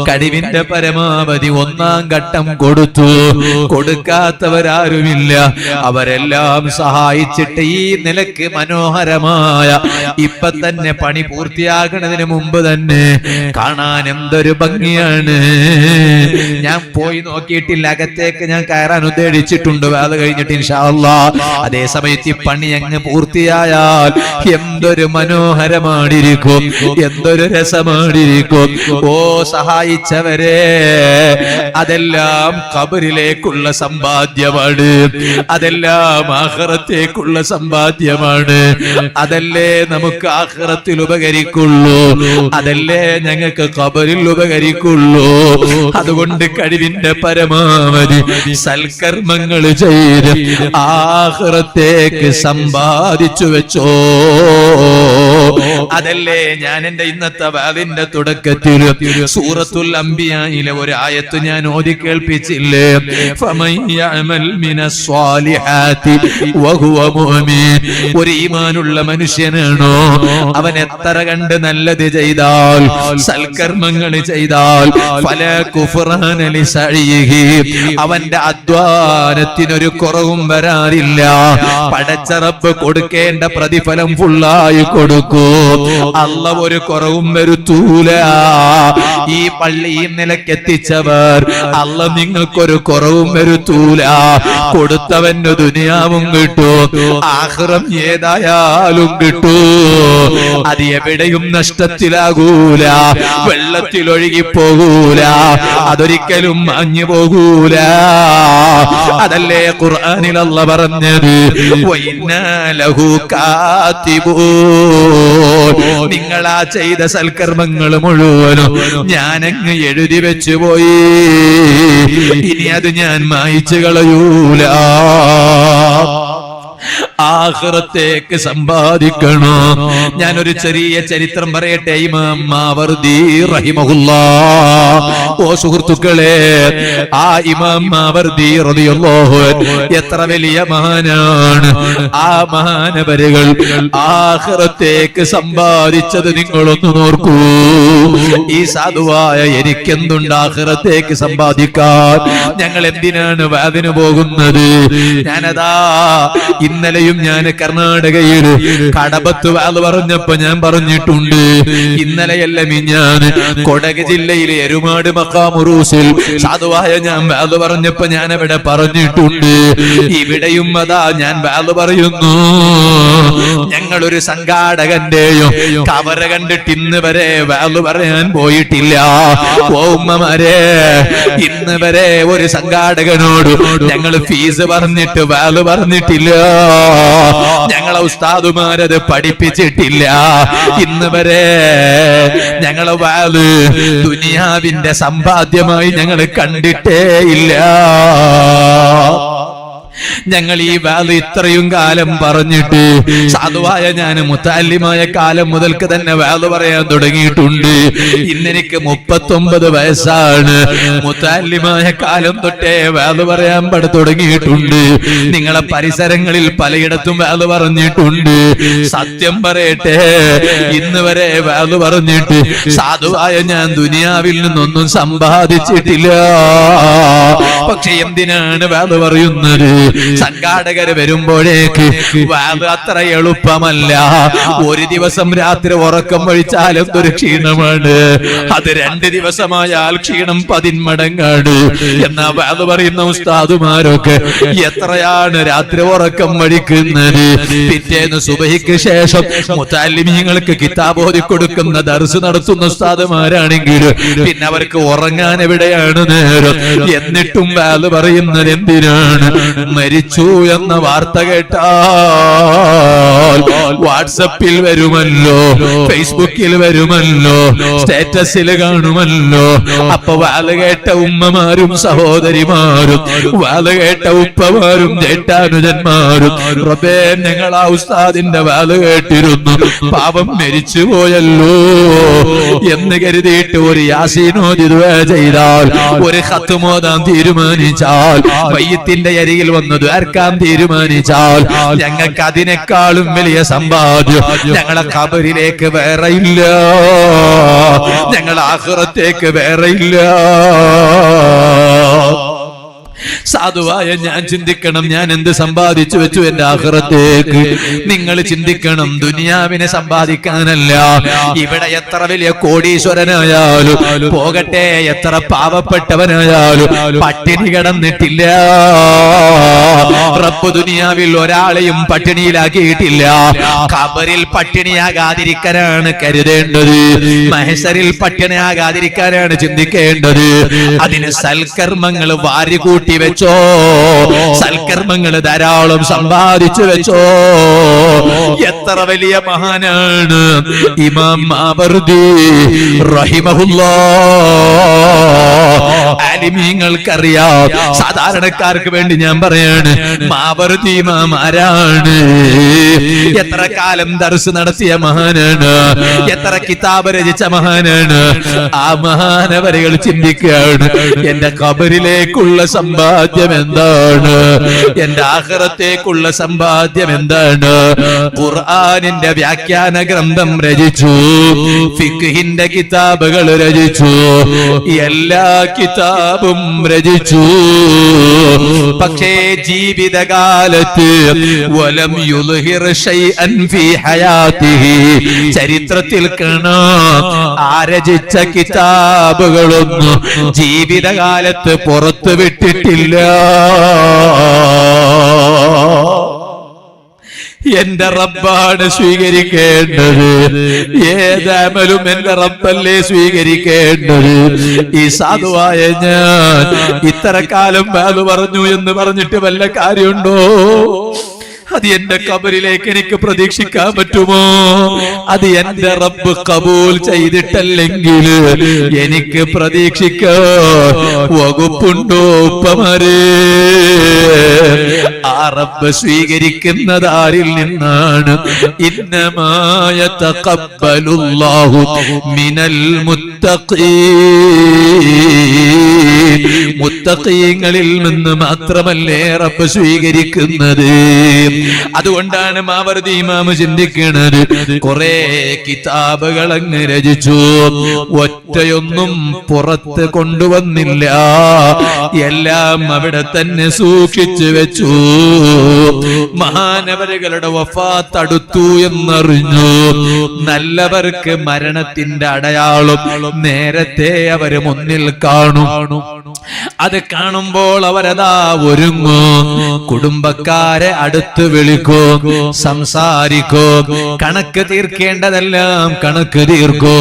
കഴിവിന്റെ പരമാവധി 1ാം ഘട്ടം കൊടുത്തു. കൊടുക്കാത്തവരാരുമില്ല. ആരുമില്ല. അവരെല്ലാം സഹായിച്ചിട്ട് ഈ നിലക്ക് മനോഹരമായ ഇപ്പൊ തന്നെ പണി പൂർത്തിയാകുന്നതിന് മുമ്പ് തന്നെ കാണാൻ എന്തൊരു ഭംഗിയാണ്. ഞാൻ പോയി നോക്കിയിട്ടില്ല, അകത്തേക്ക് ഞാൻ കയറാൻ ഉദ്ദേശിച്ചിട്ടുണ്ട് അത് കഴിഞ്ഞിട്ട് ഇൻഷാ അല്ലാഹ്. അതേ സമയത്ത് ഈ പണി അങ്ങ് പൂർത്തിയായാൽ എന്തൊരു മനോഹരമായിരിക്കും, എന്തൊരു രസമായിരിക്കും. ഓ സഹായിച്ചവരെ, അതെല്ലാം ഖബറിലേക്കുള്ള സമ്പാദ്യമാണ്, അതെല്ലാം ആഖിറത്തേക്കുള്ള സമ്പാദ്യമാണ്. അതല്ലേ നമുക്ക് ആഖിറത്തിൽ ഉപകരിക്കുള്ളൂ, അതല്ലേ ഞങ്ങൾക്ക് ഖബറിൽ ഉപകരിക്കുള്ളൂ. അതുകൊണ്ട് കഴിവിന്റെ പരമാവധി സൽക്കർമ്മങ്ങൾ ചെയ്ത് ആഖിറത്തേക്ക് സമ്പാദിച്ചു വെച്ചോ. അതല്ലേ ഞാൻ എന്റെ ഇന്നത്തെ വാദിന്റെ തുടക്കത്തിൽ സൂറത്തുൽ അംബിയായിലെ ഒരു ആയത്ത് ഞാൻ ഓതി കേൾപ്പിച്ചില്ലേ? ഫമൻ യഅമൽ മിനസ് സ്വാലിഹാതി വഹുവ മുഅ്മിൻ. ഒരു ഈമാനുള്ള മനുഷ്യനാണോ അവൻ എത്ര കണ്ട് നല്ലത് ചെയ്താൽ, സൽക്കർമ്മങ്ങൾ ചെയ്താൽ, ഫലാ കുഫ്റാന ലിസഇഹി, അവന്റെ അധ്വാനത്തിനൊരു കുറവും വരാറില്ല. പടച്ച റബ്ബ് കൊടുക്കേണ്ട പ്രതിഫലം ഫുള്ളായി കൊടുക്കൂ. അല്ലാഹ് ഒരു കുറവും വരുത്തൂല. ഈ പള്ളിയിൽ നിലക്കെത്തിച്ചവർ അല്ലാഹ് നിങ്ങൾക്കൊരു കുറവും വരുത്തൂല. കൊടുത്തവന് ദുനിയാവും കിട്ടൂ, ആഖിറം ഏതായാലും കിട്ടൂ. അത് എവിടെയും നഷ്ടത്തിലാകൂല, വെള്ളത്തിൽ ഒഴുകി പോകൂല, അതൊരിക്കലും മാഞ്ഞു പോകൂല. അതല്ലേ ഖുർആനിൽ അല്ലാഹ് പറഞ്ഞത്, വഇന്നാ ലഹു കാതിബൂൻ. നിങ്ങളാ ചെയ്ത സൽക്കർമ്മങ്ങൾ മുഴുവനും ഞാനങ്ങ് എഴുതി വെച്ചു പോയി, ഇനി അത് ഞാൻ മായ്ച്ചു കളയൂല. ആഖിറത്തേക്ക് സമ്പാദിക്കണോ? ഞാനൊരു ചെറിയ ചരിത്രം പറയട്ടെ. ഇമാം മാവർദി റഹിമഹുല്ലാഹ്. ഓ സുഹൃത്തുക്കളെ, ആ ഇമാം മാവർദി റളിയല്ലാഹു അൻഹു എത്ര വലിയ മഹാനാണ്. ആ മഹാനവരുകൾ ആഖിറത്തേക്ക് സമ്പാദിച്ചത് നിങ്ങളൊന്ന് നോക്കൂ. ഈ സാധുവായ എനിക്കെന്തുണ്ട് ആഖിറത്തേക്ക് സമ്പാദിക്കാൻ? ഞങ്ങൾ എന്തിനാണ് വാദിന് പോകുന്നത്? ഞാനതാ ഇന്നലെയും ഞാൻ കർണാടകയിൽ കടബത്ത് വാദ് പറഞ്ഞപ്പോ ഞാൻ പറഞ്ഞിട്ടുണ്ട്. ഇന്നലെയല്ല മിഞ്ഞാന്ന് കൊടക് ജില്ലയിലെ എരുമാട് മഖാമുറൂസിൽ സാധുവായ ഞാൻ വാദ് പറഞ്ഞപ്പോ ഞാൻ അവിടെ പറഞ്ഞിട്ടുണ്ട്. ഇവിടെയും അതാ ഞാൻ വാദ് പറയുന്നു. ഞങ്ങളൊരു സംഘാടകന്റെയോ കവറ് കണ്ടിട്ട് ഇന്ന് വരെ വാദ് പറയാൻ പോയിട്ടില്ല. ഓ ഉമ്മമാരെ, ഇന്ന് വരെ ഒരു സംഘാടകനോട് ഞങ്ങൾ ഫീസ് പറഞ്ഞിട്ട് വാദ് പറഞ്ഞിട്ടില്ല. ഞങ്ങളെ ഉസ്താദുമാരത് പഠിപ്പിച്ചിട്ടില്ല. ഇന്ന് വരെ ഞങ്ങളെ വാല് ദുനിയാവിന്റെ സമ്പാദ്യമായി ഞങ്ങൾ കണ്ടിട്ടേ ഇല്ല. ഞങ്ങൾ ഈ വാല് ഇത്രയും കാലം പറഞ്ഞിട്ട്, സാധുവായ ഞാൻ മുത്തല്ലിമായ കാലം മുതൽക്ക് തന്നെ വാല് പറയാൻ തുടങ്ങിയിട്ടുണ്ട്. ഇന്നെനിക്ക് 39 വയസ്സാണ്. മുത്തല്ലിമായ കാലം തൊട്ടേ വാല് പറയാൻ തുടങ്ങിയിട്ടുണ്ട്. നിങ്ങളെ പരിസരങ്ങളിൽ പലയിടത്തും വാല് പറഞ്ഞിട്ടുണ്ട്. സത്യം പറയട്ടെ, ഇന്ന് വരെ വാല് പറഞ്ഞിട്ട് സാധുവായ ഞാൻ ദുനിയാവിൽ നിന്നൊന്നും സമ്പാദിച്ചിട്ടില്ല. പക്ഷെ എന്തിനാണ് വാല് പറയുന്നത്? സംഘാടകര് വരുമ്പോഴേക്ക് വാദ് അത്ര എളുപ്പമല്ല. ഒരു ദിവസം രാത്രി ഉറക്കം ഒഴിച്ചാലും ഒരു ക്ഷീണമാണ്. അത് 2 ദിവസമായാൽ ക്ഷീണം 10 മടങ്ങാണ്. എന്നാ വാദ് പറയുന്ന ഉസ്താദുമാരൊക്കെ എത്രയാണ് രാത്രി ഉറക്കം ഒഴിക്കുന്നത്? പിറ്റേന്ന് സുബഹിക്ക് ശേഷം മുത്തല്ലിമീങ്ങൾക്ക് കിതാബ് ഓതി കൊടുക്കുന്ന ദർസ് നടത്തുന്ന ഉസ്താദുമാരാണെങ്കിൽ പിന്നെ അവർക്ക് ഉറങ്ങാൻ എവിടെയാണ് നേരം? എന്നിട്ടും വാദ് പറയുന്നത് എന്തിനാണ്? മരിച്ചു എന്ന വാർത്ത കേട്ടാൽ വാട്സപ്പിൽ വരുമല്ലോ, ഫേസ്ബുക്കിൽ വരുമല്ലോ, സ്റ്റാറ്റസിൽ കാണുമല്ലോ. അപ്പൊ വാല് കേട്ട ഉമ്മമാരും സഹോദരിമാരും, വാല് കേട്ട ഉപ്പമാരും ജേഷ്ഠാനുജന്മാരും, റബ്ബേ ഞങ്ങൾ ആ ഉസ്താദിന്റെ വാല് കേട്ടിരുന്നു, പാപം മരിച്ചു പോയല്ലോ എന്ന് കരുതിയിട്ട് ഒരു യാസീനോദി ദുആ ചെയ്താൽ, ഒരു ഖത്മ് ഓതാൻ തീരുമാനിച്ചാൽ, മയ്യിത്തിന്റെ അരികിൽ വന്ന് ദ്വാരക്കാൻ തീരുമാനിച്ചാൽ, ഞങ്ങൾക്ക് അതിനേക്കാളും വലിയ സമ്പാദ്യം ഞങ്ങളെ ഖബറിലേക്ക് വേറെ ഇല്ല, ഞങ്ങളെ ആഖിറത്തേക്ക് വേറെ ഇല്ല. സാധുവായ ഞാൻ ചിന്തിക്കണം, ഞാൻ എന്ത് സമ്പാദിച്ചു വെച്ചു എന്റെ ആഖിറത്തേക്ക്. നിങ്ങൾ ചിന്തിക്കണം, ദുനിയാവിനെ സമ്പാദിക്കാനല്ല. ഇവിടെ എത്ര വലിയ കോടീശ്വരനായാലും പോകട്ടെ, എത്ര പാവപ്പെട്ടവനായാലും പട്ടിണി കിടന്നിട്ടില്ല. റബ്ബ് ദുനിയാവിൽ ഒരാളെയും പട്ടിണിയിലാക്കിയിട്ടില്ല. ഖബറിൽ പട്ടിണിയാകാതിരിക്കാനാണ് കരുതേണ്ടത്, മഹ്ശറിൽ പട്ടിണിയാകാതിരിക്കാനാണ് ചിന്തിക്കേണ്ടത്. അതിന് സൽക്കർമ്മങ്ങൾ വാരികൂട്ടി വെച്ചോ, സൽക്കർമ്മങ്ങൾ ധാരാളം സമ്പാദിച്ചു വെച്ചോ. എത്ര വലിയ മഹാനാണ് ഇമാം മാവർദി റഹിമഹുല്ലാഹ്. ആലിമീങ്ങൾക്കറിയാം, സാധാരണക്കാർക്ക് വേണ്ടി ഞാൻ പറയാണ്, മാവർദി ഇമാം ആരാണ്? എത്ര കാലം ദർസ് നടത്തിയ മഹാനാണ്, എത്ര കിതാബ് രചിച്ച മഹാനാണ്. ആ മഹാനവരികൾ ചിന്തിക്കുകയാണ്, എന്റെ ഖബറിലേക്കുള്ള സമ്പാദ്യം എന്താണ്, എന്റെ ആഖിറത്തേക്കുള്ള സമ്പാദ്യം എന്താണ്? ഖുർആനിന്റെ വ്യാഖ്യാന ഗ്രന്ഥം രചിച്ചു, ഫിഖ്ഹിന്റെ കിതാബുകൾ രചിച്ചു, എല്ലാ കിതാബും രചിച്ചു. പക്ഷേ ജീവിതകാലത്ത് വലം യുൽഹിർ ശൈഅൻ ഫീ ഹയാതിഹി, ചരിത്രത്തിൽ കാണാം ആ രചിച്ച കിതാബുകളൊന്നും ജീവിതകാലത്ത് പുറത്തു വിട്ടിട്ടില്ല. എന്റെ റബ്ബാണ് സ്വീകരിക്കേണ്ടത്, ഏതമലും എന്റെ റബ്ബല്ലേ സ്വീകരിക്കേണ്ടത്. ഈ സാധുവായ ഞാൻ ഇത്ര കാലം ബാബു പറഞ്ഞു എന്ന് പറഞ്ഞിട്ട് വല്ല കാര്യമുണ്ടോ? അത് എന്റെ ഖബറിലേക്ക് എനിക്ക് പ്രതീക്ഷിക്കാൻ പറ്റുമോ? അത് എന്റെ റബ്ബ് കബൂൽ ചെയ്തിട്ടല്ലെങ്കിൽ എനിക്ക് പ്രതീക്ഷിക്കാൻ വകുപ്പുണ്ടോ? ഉപ്പമാരേ, ആ റബ്ബ് സ്വീകരിക്കുന്നത് ആരിൽ നിന്നാണ്? ഇന്നമാ യതഖബ്ബലുല്ലാഹു മിനൽ മുത്തഖീൻ, മുത്തഖീങ്ങളിൽ നിന്ന് മാത്രമല്ലേ റബ്ബ് സ്വീകരിക്കുന്നത്. അതുകൊണ്ടാണ് മാവർദി ഇമാം ചിന്തിക്കുന്നത്, കുറെ കിതാബുകൾ അങ്ങ് രചിച്ചു, ഒറ്റയൊന്നും പുറത്ത് കൊണ്ടുവന്നില്ല, എല്ലാം അവിടെ തന്നെ സൂക്ഷിച്ചു വെച്ചു. മഹാനവരുകളുടെ വഫാത്ത് അടുത്തു എന്നറിഞ്ഞു. നല്ലവർക്ക് മരണത്തിന്റെ അടയാളം നേരത്തെ അവര് മുന്നിൽ കാണും. അത് കാണുമ്പോൾ അവരതാ ഒരുങ്ങും, കുടുംബക്കാരെ അടുത്ത് വിളിക്കോ, സംസാരിക്കോ, കണക്ക് തീർക്കേണ്ടതെല്ലാം കണക്ക് തീർക്കോ,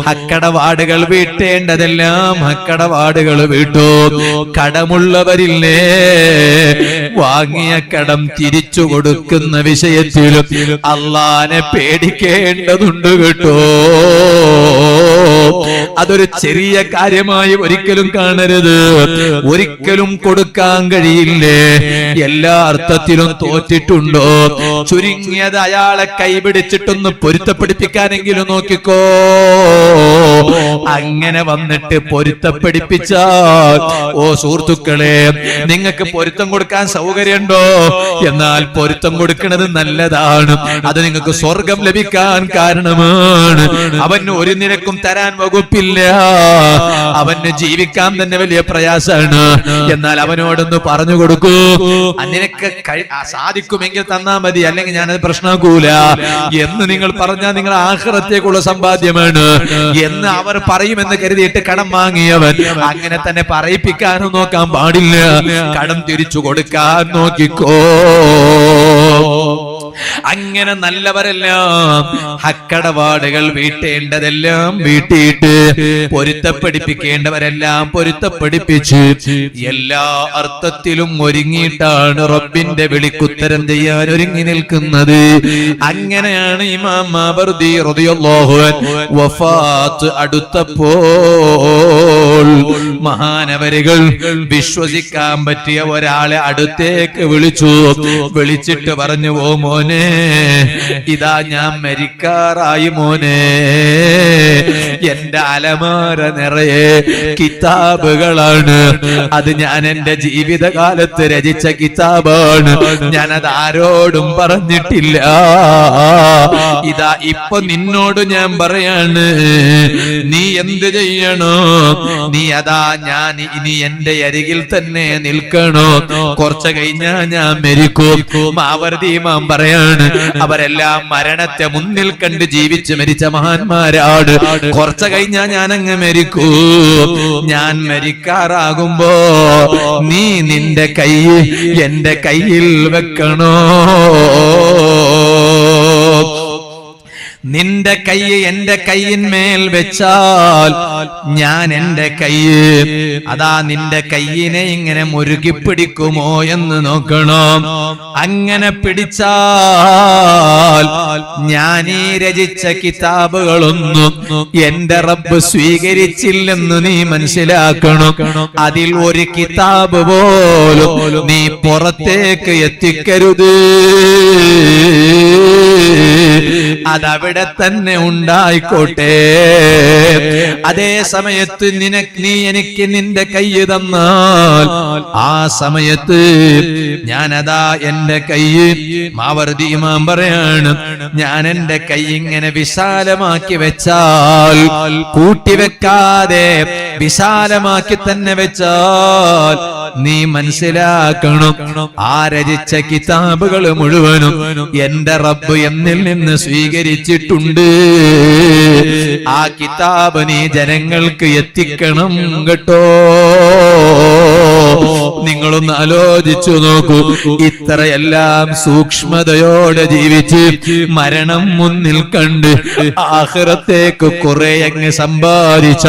ഹക്കടപാടുകൾ വീട്ടേണ്ടതെല്ലാം ഹക്കടപാടുകൾ വീട്ടു. കടമുള്ളവരില്ലേ, വാങ്ങിയ കടം തിരിച്ചു കൊടുക്കുന്ന വിഷയത്തിലും അള്ളാനെ പേടിക്കേണ്ടതുണ്ട് കേട്ടോ. അതൊരു ചെറിയ കാര്യമായി ഒരിക്കലും കാണരുത്. ഒരിക്കലും കൊടുക്കാൻ കഴിയില്ലേ, എല്ലാ അർത്ഥത്തിലും തോറ്റിട്ടുണ്ടോ? ചുരുങ്ങിയത് അയാളെ കൈപിടിച്ചിട്ടൊന്ന് പൊരുത്തപ്പെടുപ്പിക്കാനെങ്കിലും നോക്കിക്കോ. അങ്ങനെ വന്നിട്ട് പൊരുത്തപ്പെടുപ്പിച്ചാൽ, ഓ സുഹൃത്തുക്കളെ, നിങ്ങൾക്ക് പൊരുത്തം കൊടുക്കാൻ സൗകര്യമുണ്ടോ? എന്നാൽ പൊരുത്തം കൊടുക്കുന്നത് നല്ലതാണ്, അത് നിങ്ങൾക്ക് സ്വർഗം ലഭിക്കാൻ കാരണമാണ്. അവന് ഒരു നിരക്കും തരാൻ വകുപ്പില്ല, അവന് ജീവിക്കാൻ തന്നെ വലിയ പ്രയാസമാണ്. എന്നാൽ അവനോടൊന്ന് പറഞ്ഞു കൊടുക്കൂ, നിനക്ക് സാധിക്കുമെങ്കിൽ തന്നാ മതി, അല്ലെങ്കിൽ ഞാനത് പ്രശ്നമാക്കൂല എന്ന് നിങ്ങൾ പറഞ്ഞാൽ നിങ്ങൾ ആഖിറത്തേക്കുള്ള സമ്പാദ്യമാണ് എന്ന് അവർ പറയുമെന്ന് കരുതിയിട്ട് കടം വാങ്ങിയവൻ അങ്ങനെ തന്നെ പറയിപ്പിക്കാനും നോക്കാൻ പാടില്ല, കടം തിരിച്ചു കൊടുക്കാൻ നോക്കിക്കോ. അങ്ങനെ നല്ലവരെല്ലാം ഹക്കടപാടുകൾ വീട്ടേണ്ടതെല്ലാം വീട്ടിയിട്ട് പൊരുത്തപ്പെടുപ്പിക്കേണ്ടവരെല്ലാം പൊരുത്തപ്പെടുപ്പിച്ച് എല്ലാ അർത്ഥത്തിലും ഒരുങ്ങിയിട്ടാണ് റബ്ബിന്റെ വിളിക്കുത്തരം ചെയ്യാൻ ഒരുങ്ങി നിൽക്കുന്നത്. അങ്ങനെയാണ് ഇമാം മാവർദി റളിയല്ലാഹു അൻഹു വഫാത്ത് അടുത്തപ്പോൾ മഹാനവരുകൾ വിശ്വസിക്കാൻ പറ്റിയ ഒരാളെ അടുത്തേക്ക് വിളിച്ചു. വിളിച്ചിട്ട് പറഞ്ഞു, ഓ മോനെ, ഇതാ ഞാൻ മരിക്കാറായി മോനെ. എന്റെ അലമാര നിറയെ കിതാബുകളാണ്. അത് ഞാൻ എന്റെ ജീവിതകാലത്ത് രചിച്ച കിതാബാണ്. ഞാനത് ആരോടും പറഞ്ഞിട്ടില്ല. ഇതാ ഇപ്പൊ നിന്നോട് ഞാൻ പറയാണ്, നീ എന്ത് ചെയ്യണോ? നീ അതാ ഞാൻ ഇനി എന്റെ അരികിൽ തന്നെ നിൽക്കണോ? കുറച്ച് കഴിഞ്ഞാ ഞാൻ മരിക്കും. മാവർദി ഇമാം പറയാണ്, അവരെല്ലാം മരണത്തെ മുന്നിൽ കണ്ട് ജീവിച്ച് മരിച്ച മഹാന്മാരാണ്. കുറച്ച് കഴിഞ്ഞാ ഞാൻ അങ്ങ് മരിക്കൂ. ഞാൻ മരിക്കാറാകുമ്പോ നീ നിന്റെ കൈ എന്റെ കയ്യിൽ വെക്കണോ? നിന്റെ കൈ എന്റെ കൈയിന്മേൽ വെച്ചാൽ ഞാൻ എന്റെ കൈ അതാ നിന്റെ കൈയിനെ ഇങ്ങനെ മുറുകി പിടിക്കുമോ എന്ന് നോക്കണം. അങ്ങനെ പിടിച്ചാൽ ഞാൻ ഈ രചിച്ച കിതാബുകളൊന്നും എന്റെ റബ്ബ് സ്വീകരിച്ചില്ലെന്ന് നീ മനസ്സിലാക്കണം. അതിൽ ഒരു കിതാബ് പോലും നീ പുറത്തേക്ക് എത്തിക്കരുത്. അതവിടെ തന്നെ ഉണ്ടായിക്കോട്ടെ. അതേ സമയത്ത് നീ എനിക്ക് നിന്റെ കൈ തന്നാൽ ആ സമയത്ത് ഞാനതാ എന്റെ കൈ മാവർദി ഇമാം പറയാണ്, ഞാൻ എന്റെ കൈ ഇങ്ങനെ വിശാലമാക്കി വെച്ചാൽ, കൂട്ടിവെക്കാതെ വിശാലമാക്കി തന്നെ വെച്ചാൽ നീ മനസ്സിലാക്കണം, ആ രചിച്ച കിതാബുകൾ മുഴുവനും എന്റെ റബ്ബ് എന്നിൽ നിന്ന് സ്വീകരിച്ചിട്ടുണ്ട്. ആ കിതാബ് നീ ജനങ്ങൾക്ക് എത്തിക്കണം കേട്ടോ. നിങ്ങളൊന്ന് ആലോചിച്ചു നോക്കൂ. ഇത്രയെല്ലാം സൂക്ഷ്മതയോടെ ജീവിച്ച് മരണം മുന്നിൽ കണ്ട് ആഖിറത്തേക്ക് കുറെ അങ്ങ് സമ്പാദിച്ച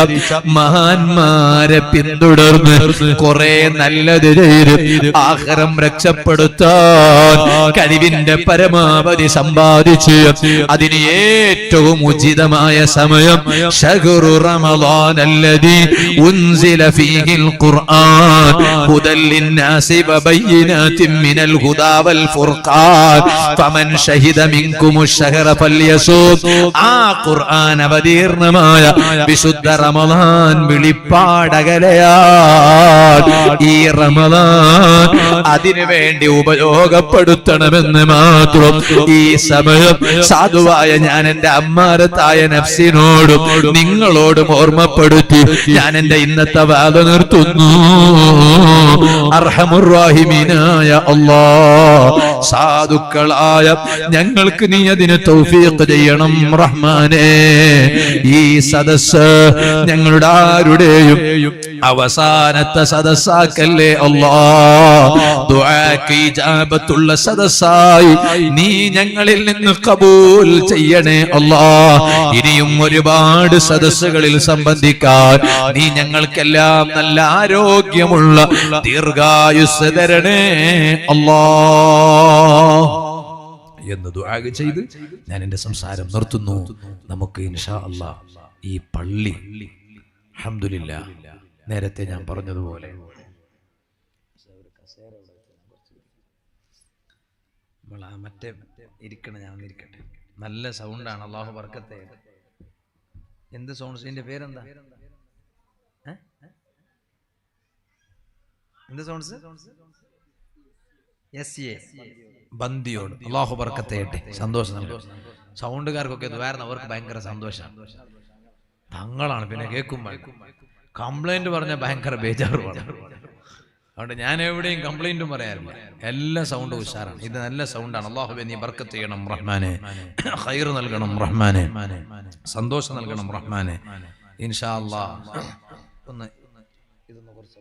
മഹാന്മാരെ പിന്തുടർന്ന് കുറെ നല്ലത് ചെയ്ത് ആഖിറം രക്ഷപ്പെടുത്താൻ കഴിവിന്റെ പരമാവധി സമ്പാദിച്ച് അതിന് ഏറ്റവും ഉചിതമായ സമയം ശഹ്റു റമളാൻ അല്ലദീ ഉൻസില ഫീഹിൽ ഖുർആൻ ഹുദൽ ലിന്നാസി വബയ്യിനാതിൻ മിനൽ ഹുദാ വൽ ഫുർഖാൻ ഫമൻ ശഹിദ മിൻകുമുശ് ശഹ്റ ഫൽയസൂം. ആ ഖുർആൻ അവതീർണമായ വിശുദ്ധ റമളാൻ വിളിപ്പാടകലയാണ്. ഈ റമളാൻ അതിനു വേണ്ടി ഉപയോഗപ്പെടുത്തണമെന്ന് മാത്രം ഈ സമയം സാധുവായ ഞാൻ എന്റെ അമ്മാരത്തായ നഫ്സിനോടും നിങ്ങളോടും ഓർമ്മപ്പെടുത്തി ഞാൻ എന്റെ ഇന്നത്തെ വാദ നിർത്തുന്നു. അർഹമുർ റഹീമീനായ അല്ലാഹ്, സാധുക്കളായ ഞങ്ങൾക്ക് നീ അതിന് തൗഫീഖ് ചെയ്യണം റഹ്മാനേ. ഈ സദസ്സ് ഞങ്ങളുടെ ആരുടെയും അവസാനത്തെ സദസ്സാക്കല്ലേ അല്ലാഹ്. ദുആക്ക് ഇജാബത്തുള്ള സദസ്സായി നീ ഞങ്ങളിൽ നിന്ന് കബൂൽ ചെയ്യണേ അല്ലാഹ്. ഇനിയും ഒരുപാട് സദസ്സുകളിൽ സംബന്ധിക്കാൻ നീ ഞങ്ങൾക്കെല്ലാം നല്ല ആരോഗ്യമുള്ള ദീർഘായുസ് തരണേ അല്ലാഹ് എന്ന് ദുആ ചെയ്ത് ഞാൻ എന്റെ സംസാരം നിർത്തുന്നു. നമുക്ക് ഇൻഷാ അല്ലാഹ് ഈ പള്ളി അൽഹംദുലില്ലാ നേരത്തെ ഞാൻ പറഞ്ഞതുപോലെ മറ്റേ ഇരിക്കണം, ഞാൻ ഇരിക്കട്ടെ. നല്ല സൗണ്ടാണ്, അല്ലാഹു ബർക്കത്തെ. എന്ത് സൗണ്ട്? ഇതിന്റെ പേരെന്താ? എന്ത് സൗണ്ട്സ്? ബന്ദിയോട് അല്ലാഹു ബർക്കത്തെ. സന്തോഷം നൽകും സൗണ്ടുകാർക്കൊക്കെ. വേറെ അവർക്ക് ഭയങ്കര സന്തോഷമാണ്. തങ്ങളാണ് പിന്നെ കേൾക്കുമ്പോൾ കംപ്ലൈന്റ് പറഞ്ഞ ഭയങ്കര ബേജാറുമാണ്. അതുകൊണ്ട് ഞാൻ എവിടെയും കംപ്ലൈന്റും പറയാറില്ല. എല്ലാ സൗണ്ടും ഉഷാറാണ്. ഇത് നല്ല സൗണ്ടാണ്. അല്ലാഹുവേ നീ ബർക്കത്ത് ചെയ്യണം റഹ്മാനെ, ഖൈർ നൽകണം റഹ്മാനെ, സന്തോഷം നൽകണം റഹ്മാനെ. ഇൻഷാ അല്ലാഹ് ഒന്ന് ഇതൊന്ന് കുറച്ച്